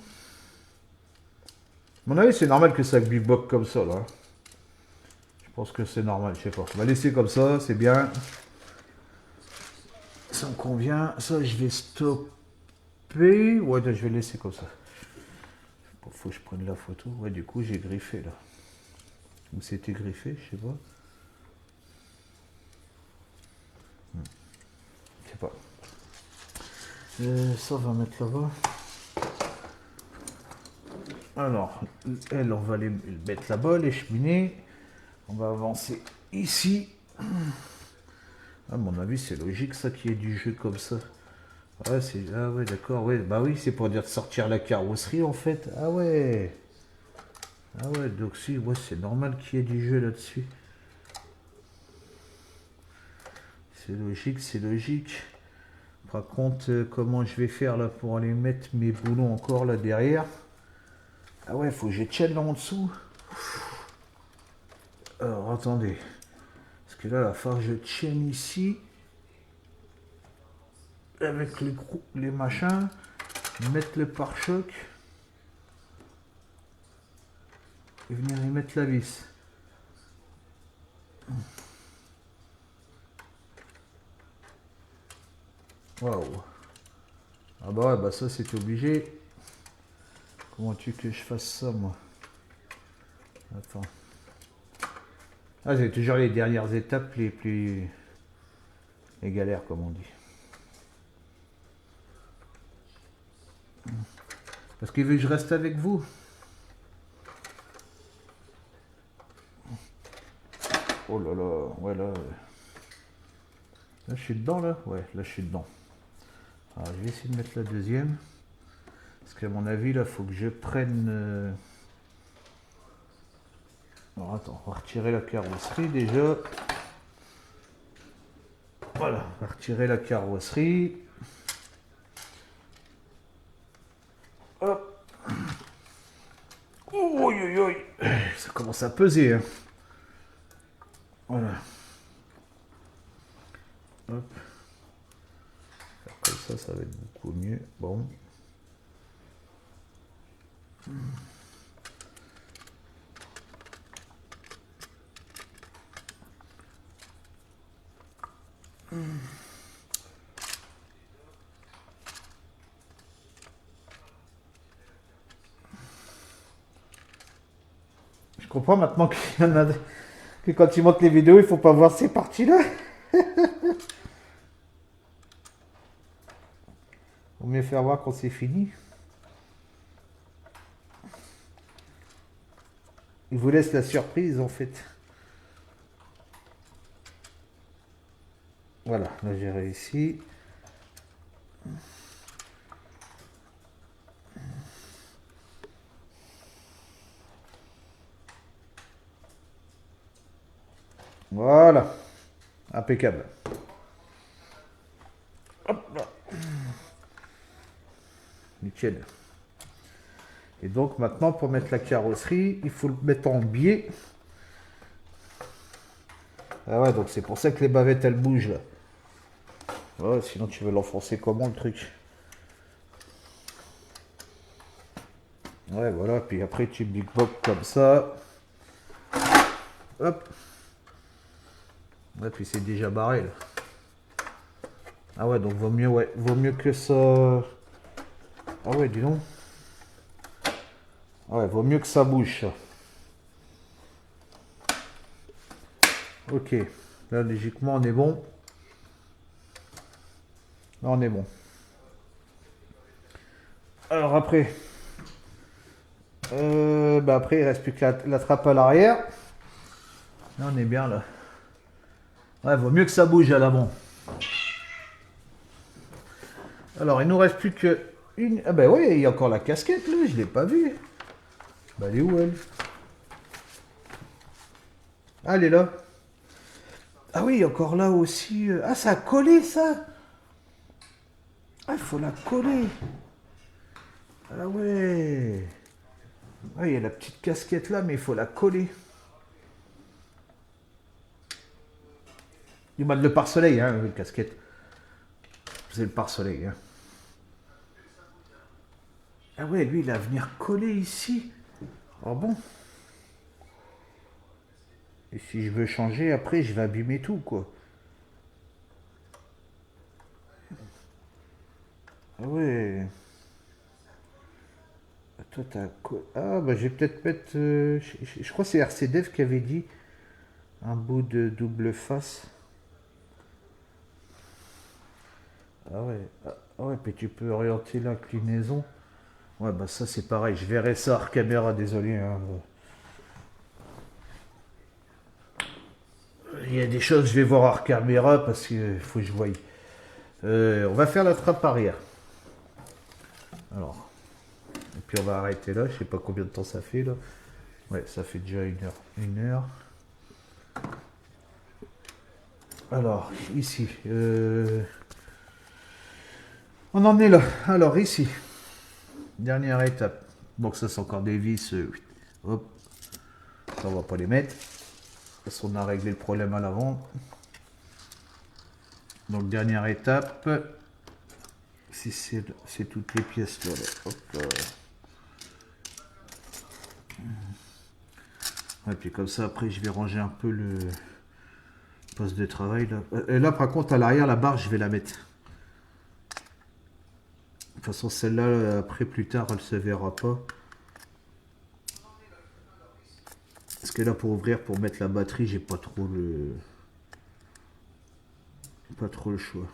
Speaker 1: À mon avis, c'est normal que ça biboque comme ça, là. Je pense que c'est normal, je sais pas. On va laisser comme ça, c'est bien. Ça me convient. Ça, je vais stopper. Ouais, je vais laisser comme ça. Faut que je prenne la photo. Ouais, du coup, j'ai griffé, là. Ou c'était griffé, je sais pas. Je sais pas. Ça, on va mettre là-bas. Alors, elle, on va les mettre là-bas, les cheminées. On va avancer ici. À mon avis, c'est logique, ça, qu'il y ait du jeu comme ça. Ouais, c'est... Ah ouais, d'accord, ouais. Bah oui, c'est pour dire de sortir la carrosserie, en fait. Ah ouais. Ah ouais, donc si, ouais, c'est normal qu'il y ait du jeu là-dessus. C'est logique, c'est logique. Par contre, comment je vais faire là pour aller mettre mes boulons encore là derrière? Ah ouais, faut que je tienne là en dessous. Alors attendez. Parce que là, il va falloir que je tienne ici. Avec les machins. Mettre le pare-choc. Et venir y mettre la vis. Waouh. Ah bah ouais, bah ça c'est obligé. Comment tu veux que je fasse ça moi? Attends. Ah, c'est toujours les dernières étapes les plus... les galères comme on dit. Parce qu'il veut que je reste avec vous. Oh là là, ouais là... Là je suis dedans là? Ouais, là je suis dedans. Alors je vais essayer de mettre la deuxième. Parce qu'à mon avis là, faut que je prenne... Alors attends, on va retirer la carrosserie déjà. Voilà, on va retirer la carrosserie. Hop. Oh, ça commence à peser. Hein. Voilà. Hop. Comme ça va être beaucoup mieux. Bon. Je comprends maintenant qu'il y en a que quand ils montent les vidéos, il faut pas voir ces parties-là. Vaut mieux faire voir quand c'est fini. Ils vous laissent la surprise en fait. Voilà, là j'ai réussi. Voilà. Impeccable. Hop là. Nickel. Et donc maintenant pour mettre la carrosserie, il faut le mettre en biais. Ah ouais, donc c'est pour ça que les bavettes elles bougent là. Ouais, sinon tu veux l'enfoncer comment le truc? Ouais, voilà, puis après tu big box comme ça. Hop. Ouais, puis c'est déjà barré là. Ah ouais, donc ouais, vaut mieux que ça. Ah ouais, dis donc. Ah ouais, vaut mieux que ça bouge ça. Ok, là logiquement on est bon. Là on est bon. Alors après, bah après il reste plus que la trappe à l'arrière. Là on est bien là. Ouais, vaut mieux que ça bouge à l'avant. Alors il nous reste plus que une. Ah bah ouais, il y a encore la casquette là, je l'ai pas vue. Bah elle est où elle? Ah elle est là. Ah oui, encore là aussi. Ah ça a collé ça. Ah il faut la coller. Ah ouais. Ah il y a la petite casquette là, mais il faut la coller. Du mal le pare-soleil, hein, le casquette. C'est le pare-soleil. Hein. Ah ouais, lui, il va venir coller ici. Oh bon. Et si je veux changer, après, je vais abîmer tout, quoi. Ah ouais. Toi, t'as... Ah, bah, je vais peut-être mettre... je crois que c'est RCDev qui avait dit un bout de double face. Ah ouais. Ah ouais, puis tu peux orienter l'inclinaison. Ouais, bah ça, c'est pareil. Je verrai ça hors caméra, désolé. Hein. Il y a des choses que je vais voir hors caméra parce qu'il faut que je voie. On va faire la trappe arrière. Alors. Et puis on va arrêter là. Je sais pas combien de temps ça fait là. Ouais, ça fait déjà 1 heure. 1 heure. Alors, ici. On en est là. Alors, ici. Dernière étape. Donc, ça, c'est encore des vis. Hop. Ça, on va pas les mettre. Parce qu'on a réglé le problème à l'avant. Donc, dernière étape. Si c'est toutes les pièces là. Hop là. Et puis comme ça, après, je vais ranger un peu le poste de travail. Là. Et là, par contre, à l'arrière, la barre, je vais la mettre. De toute façon, celle-là, après, plus tard, elle se verra pas. Parce que là, pour ouvrir, pour mettre la batterie, j'ai pas trop le choix.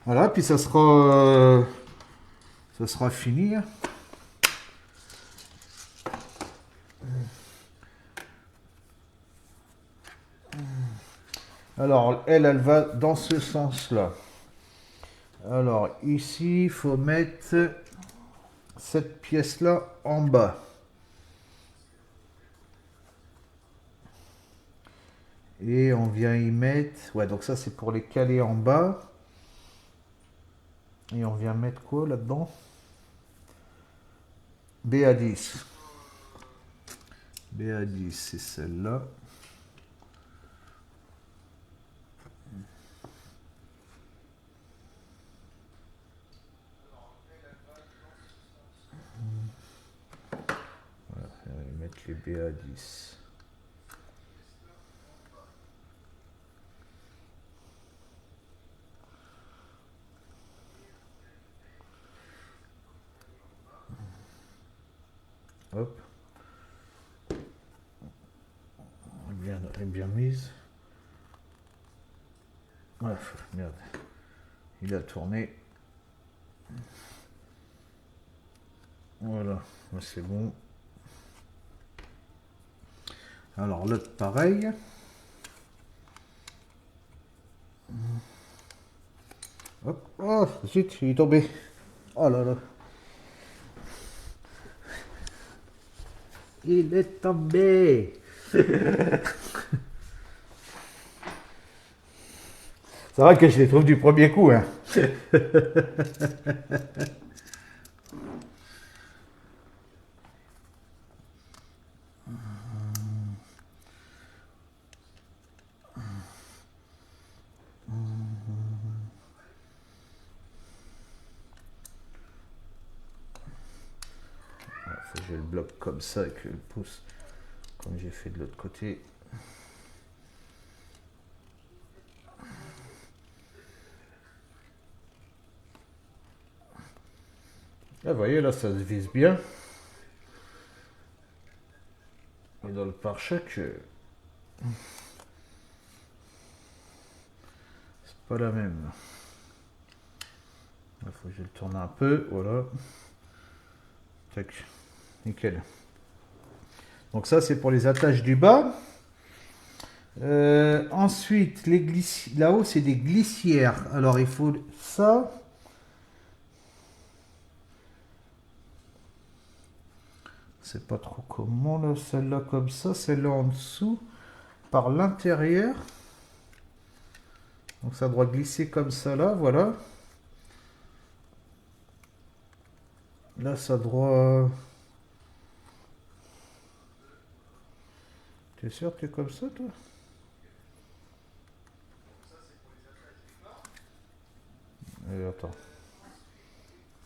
Speaker 1: Voilà, puis ça sera fini. Alors, elle va dans ce sens-là. Alors, ici, il faut mettre cette pièce-là en bas. Et on vient y mettre... Ouais, donc ça, c'est pour les caler en bas. Et on vient mettre quoi là-dedans? BA10. BA10, c'est celle-là. Voilà, on va mettre les BA10. Hop. Elle est bien mise. Ouais, merde. Il a tourné. Voilà, c'est bon. Alors l'autre pareil. Hop. Oh, zut, il est tombé. Oh là là. Il est tombé. Ça va que je les trouve du premier coup, hein. Faut que je le bloque comme ça avec le pouce, comme j'ai fait de l'autre côté. Là, vous voyez, là, ça se vise bien. Et dans le pare-choc, c'est pas la même. Il faut que je le tourne un peu, voilà. Tac, nickel. Donc ça, c'est pour les attaches du bas. Ensuite, là-haut, c'est des glissières. Alors, il faut ça. C'est pas trop comment, là. Celle-là comme ça, celle-là en dessous, par l'intérieur. Donc, ça doit glisser comme ça, là, voilà. Là, ça doit... T'es sûr que t'es comme ça, toi? Attends.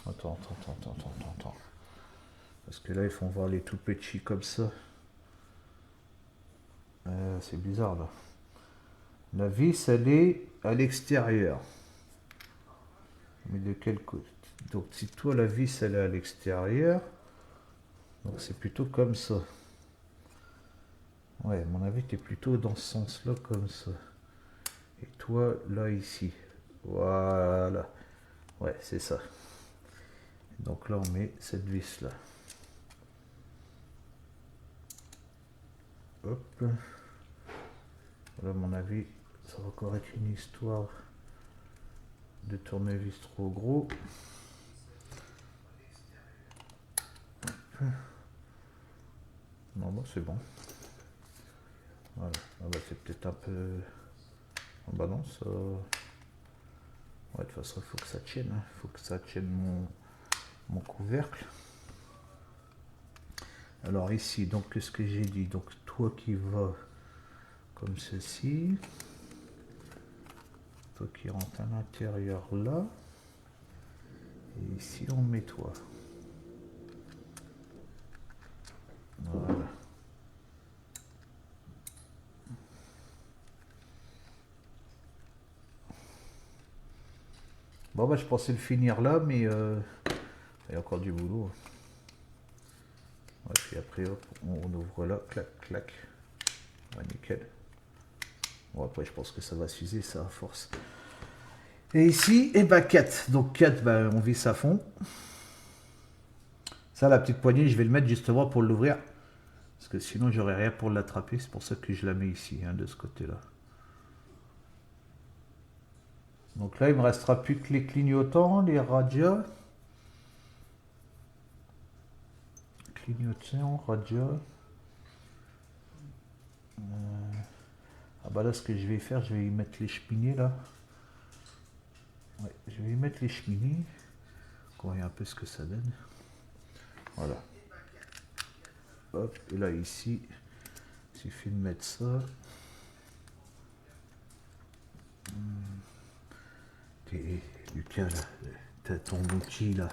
Speaker 1: Attends. Parce que là, ils font voir les tout petits comme ça. C'est bizarre, là. La vis, elle est à l'extérieur. Mais de quel côté? Donc, si toi, la vis, elle est à l'extérieur, donc c'est plutôt comme ça. Ouais, à mon avis, tu es plutôt dans ce sens-là, comme ça. Et toi, là, ici. Voilà. Ouais, c'est ça. Donc là, on met cette vis-là. Hop. Là, à mon avis, ça va encore être une histoire. de tournevis trop gros. Non, bon, c'est bon. Voilà. Ah bah, c'est peut-être un peu... Ah bah non, ça... Ouais, de toute façon, il faut que ça tienne. Il faut que ça tienne mon couvercle. Alors ici, donc, qu'est-ce que j'ai dit? Donc, toi qui vas comme ceci. Toi qui rentre à l'intérieur là. Et ici, on met toi. Voilà. Bon, bah, je pensais le finir là, mais il y a encore du boulot. Ouais, puis après, hop, on ouvre là, clac, clac. Ouais, nickel. Bon, après, je pense que ça va s'user, ça, à force. Et ici, et bah 4. Donc 4, bah, on visse à fond. Ça, la petite poignée, je vais le mettre justement pour l'ouvrir. Parce que sinon, j'aurais rien pour l'attraper. C'est pour ça que je la mets ici, hein, de ce côté-là. Donc là, il me restera plus que les clignotants, les radios. Clignotants, radios. Ah bah là, ce que je vais faire, je vais y mettre les cheminées là. Ouais, je vais y mettre les cheminées. On voit un peu ce que ça donne. Voilà. Hop, et là ici, il suffit de mettre ça. Et Lucas, là, t'as ton outil là.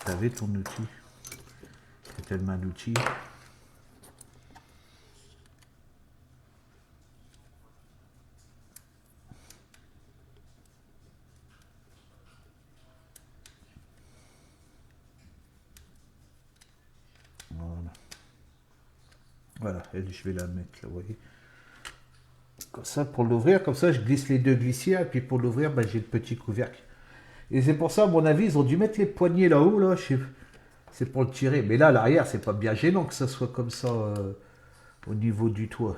Speaker 1: T'avais ton outil. T'as tellement d'outils. Voilà. Voilà, et je vais la mettre là, vous voyez. Comme ça, pour l'ouvrir, comme ça, je glisse les deux glissières, et puis pour l'ouvrir, bah, j'ai le petit couvercle. Et c'est pour ça, à mon avis, ils ont dû mettre les poignées là-haut, là, c'est pour le tirer. Mais là, à l'arrière, c'est pas bien gênant que ça soit comme ça au niveau du toit.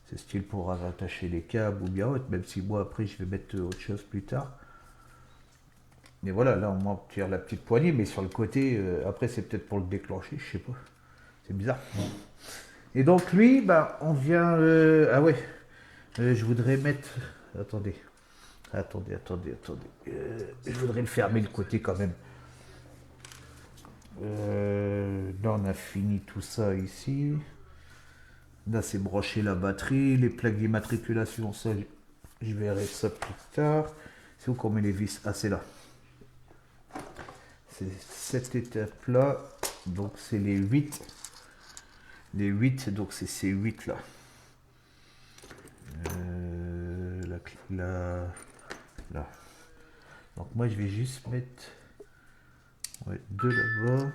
Speaker 1: C'est style pour attacher les câbles ou bien autre, même si moi, après, je vais mettre autre chose plus tard. Mais voilà, là, on tire la petite poignée, mais sur le côté, après, c'est peut-être pour le déclencher, je sais pas. C'est bizarre. Et donc, lui, bah, on vient... ah ouais, je voudrais mettre... Attendez. Attendez. Je voudrais le fermer le côté quand même. Là, on a fini tout ça ici. Là, c'est brocher la batterie, les plaques d'immatriculation, ça, je verrai ça plus tard. C'est où qu'on met les vis? Ah, c'est là. C'est cette étape-là. Donc, c'est les 8. Les 8, donc c'est ces 8 là. Là. Donc, moi, je vais juste mettre... Ouais, 2 là-bas.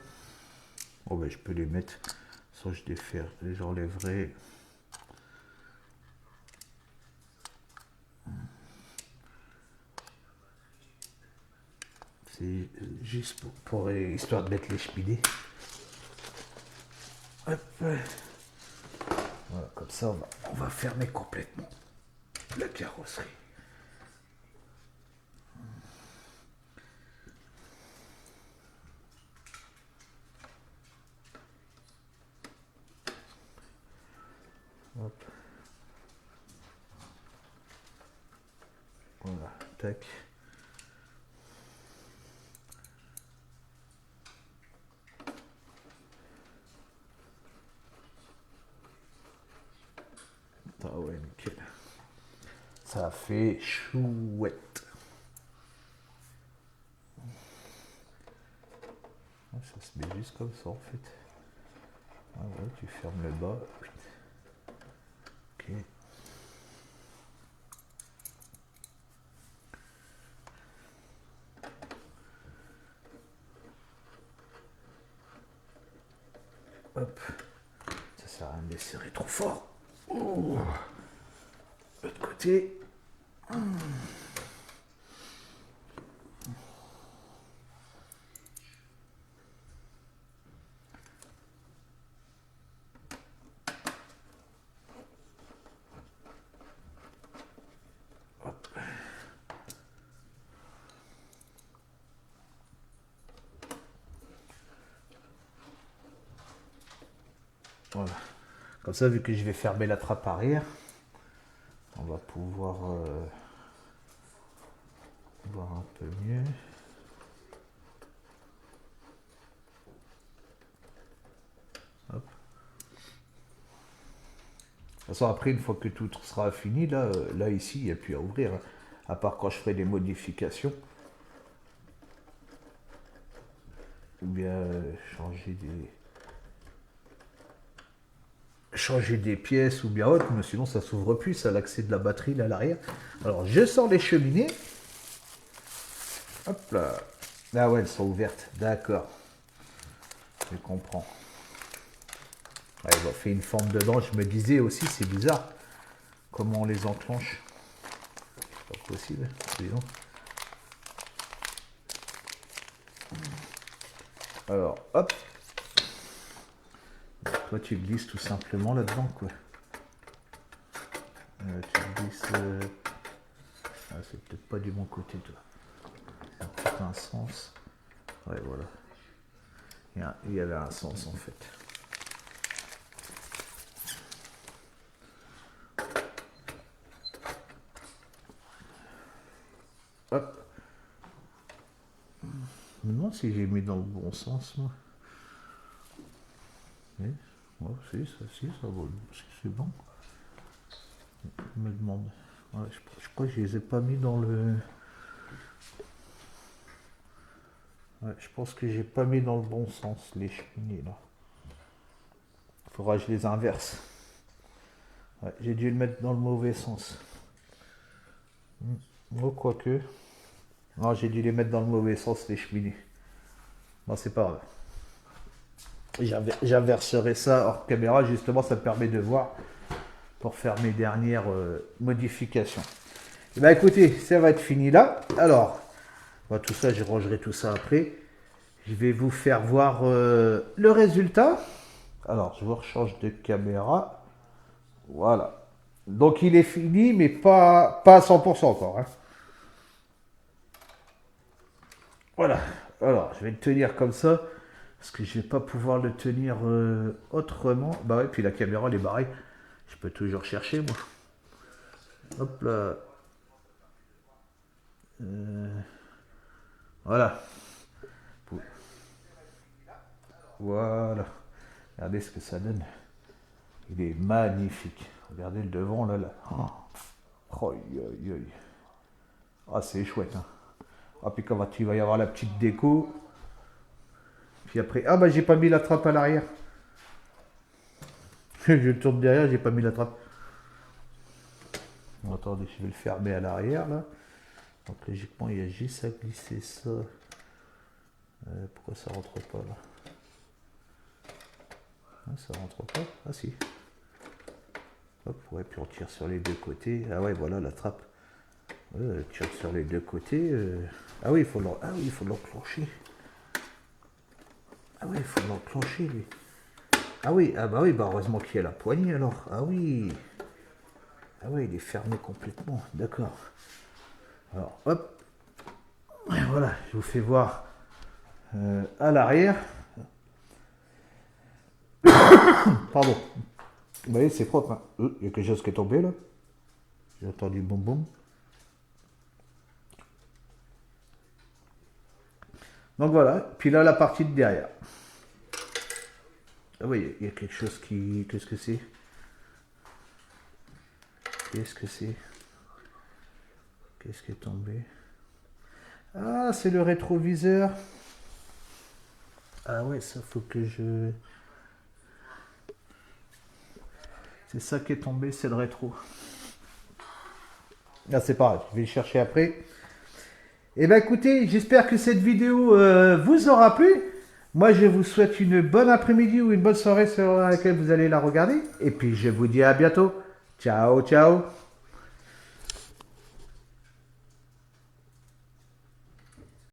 Speaker 1: Oh, ben, je peux les mettre. Soit je les enlèverai. C'est juste pour histoire de mettre les cheminées. Hop. Voilà, comme ça, on va fermer complètement la carrosserie. Hop. Voilà, tac. Ah ouais, nickel. Ça fait chouette. Ça se met juste comme ça en fait. Ah ouais, tu fermes le bas. Ok. Hop. Ça sert à rien de les serrer trop fort. Oh. L'autre côté. Hop. Voilà. Comme ça, vu que je vais fermer la trappe arrière, on va pouvoir voir un peu mieux. Hop. De toute façon, après, une fois que tout sera fini, là ici, il n'y a plus à ouvrir. Hein. À part quand je ferai des modifications. Ou bien changer des pièces ou bien autre, mais sinon ça s'ouvre plus, ça l'accès de la batterie là à l'arrière. Alors je sors les cheminées. Hop là. Ah ouais, elles sont ouvertes. D'accord. Je comprends. Ouais, on fait une forme dedans. Je me disais aussi, c'est bizarre. Comment on les enclenche? C'est pas possible. Disons. Alors, hop. Toi, tu glisses tout simplement là-dedans, quoi. Tu glisses... Ah, c'est peut-être pas du bon côté, toi. Ça a peut-être un sens. Ouais, voilà. Il y avait un sens, en fait. Hop. Je me demande si j'ai mis dans le bon sens, moi. Oui. Ouais, si, ça va. Si, c'est bon. Je me demande. Ouais, je crois que je les ai pas mis dans le... Ouais, je pense que j'ai pas mis dans le bon sens, les cheminées, là. Faudra que je les inverse. Ouais, j'ai dû le mettre dans le mauvais sens. Oh, quoique. Non, j'ai dû les mettre dans le mauvais sens, les cheminées. Non, c'est pas grave. J'inverserai ça hors caméra, justement, ça me permet de voir pour faire mes dernières modifications. Et ben écoutez, ça va être fini là. Alors, bah, tout ça, je rangerai tout ça après. Je vais vous faire voir le résultat. Alors, je vous rechange de caméra. Voilà. Donc, il est fini, mais pas à 100% encore. Hein. Voilà. Alors, je vais le tenir comme ça. Parce que je vais pas pouvoir le tenir autrement. Bah ouais, puis la caméra, elle est barrée. Je peux toujours chercher, moi. Hop là. Voilà. Voilà. Regardez ce que ça donne. Il est magnifique. Regardez le devant, là. Oh, aïe, aïe. Ah, c'est chouette. Hein. Ah, puis quand il va y avoir la petite déco. Puis après... Ah, bah, j'ai pas mis la trappe à l'arrière. Je tourne derrière, j'ai pas mis la trappe. Bon, attendez, je vais le fermer à l'arrière, là. Donc, logiquement, il y a juste à glisser ça. Pourquoi ça rentre pas, là? Ça rentre pas. Ah si. Hop, ouais, puis on tire sur les deux côtés. Ah ouais, voilà la trappe. Tire sur les deux côtés. Ah oui, il faut l'enclencher. Ah oui, il faut l'enclencher, lui. Ah oui, bah heureusement qu'il y a la poignée alors. Ah oui. Ah oui, il est fermé complètement. D'accord. Alors, hop. Voilà, je vous fais voir à l'arrière. Pardon. Vous voyez, c'est propre. Hein. Il y a quelque chose qui est tombé là. J'ai entendu boum boum. Donc voilà. Puis là, la partie de derrière. Ah oui, il y a quelque chose qui... Qu'est-ce que c'est? Qu'est-ce que c'est? Qu'est-ce qui est tombé? Ah, c'est le rétroviseur. Ah ouais, ça faut que je... C'est ça qui est tombé, c'est le rétro. Ah, c'est pas grave, je vais le chercher après. Eh bien écoutez, j'espère que cette vidéo vous aura plu. Moi, je vous souhaite une bonne après-midi ou une bonne soirée sur laquelle vous allez la regarder. Et puis, je vous dis à bientôt. Ciao, ciao.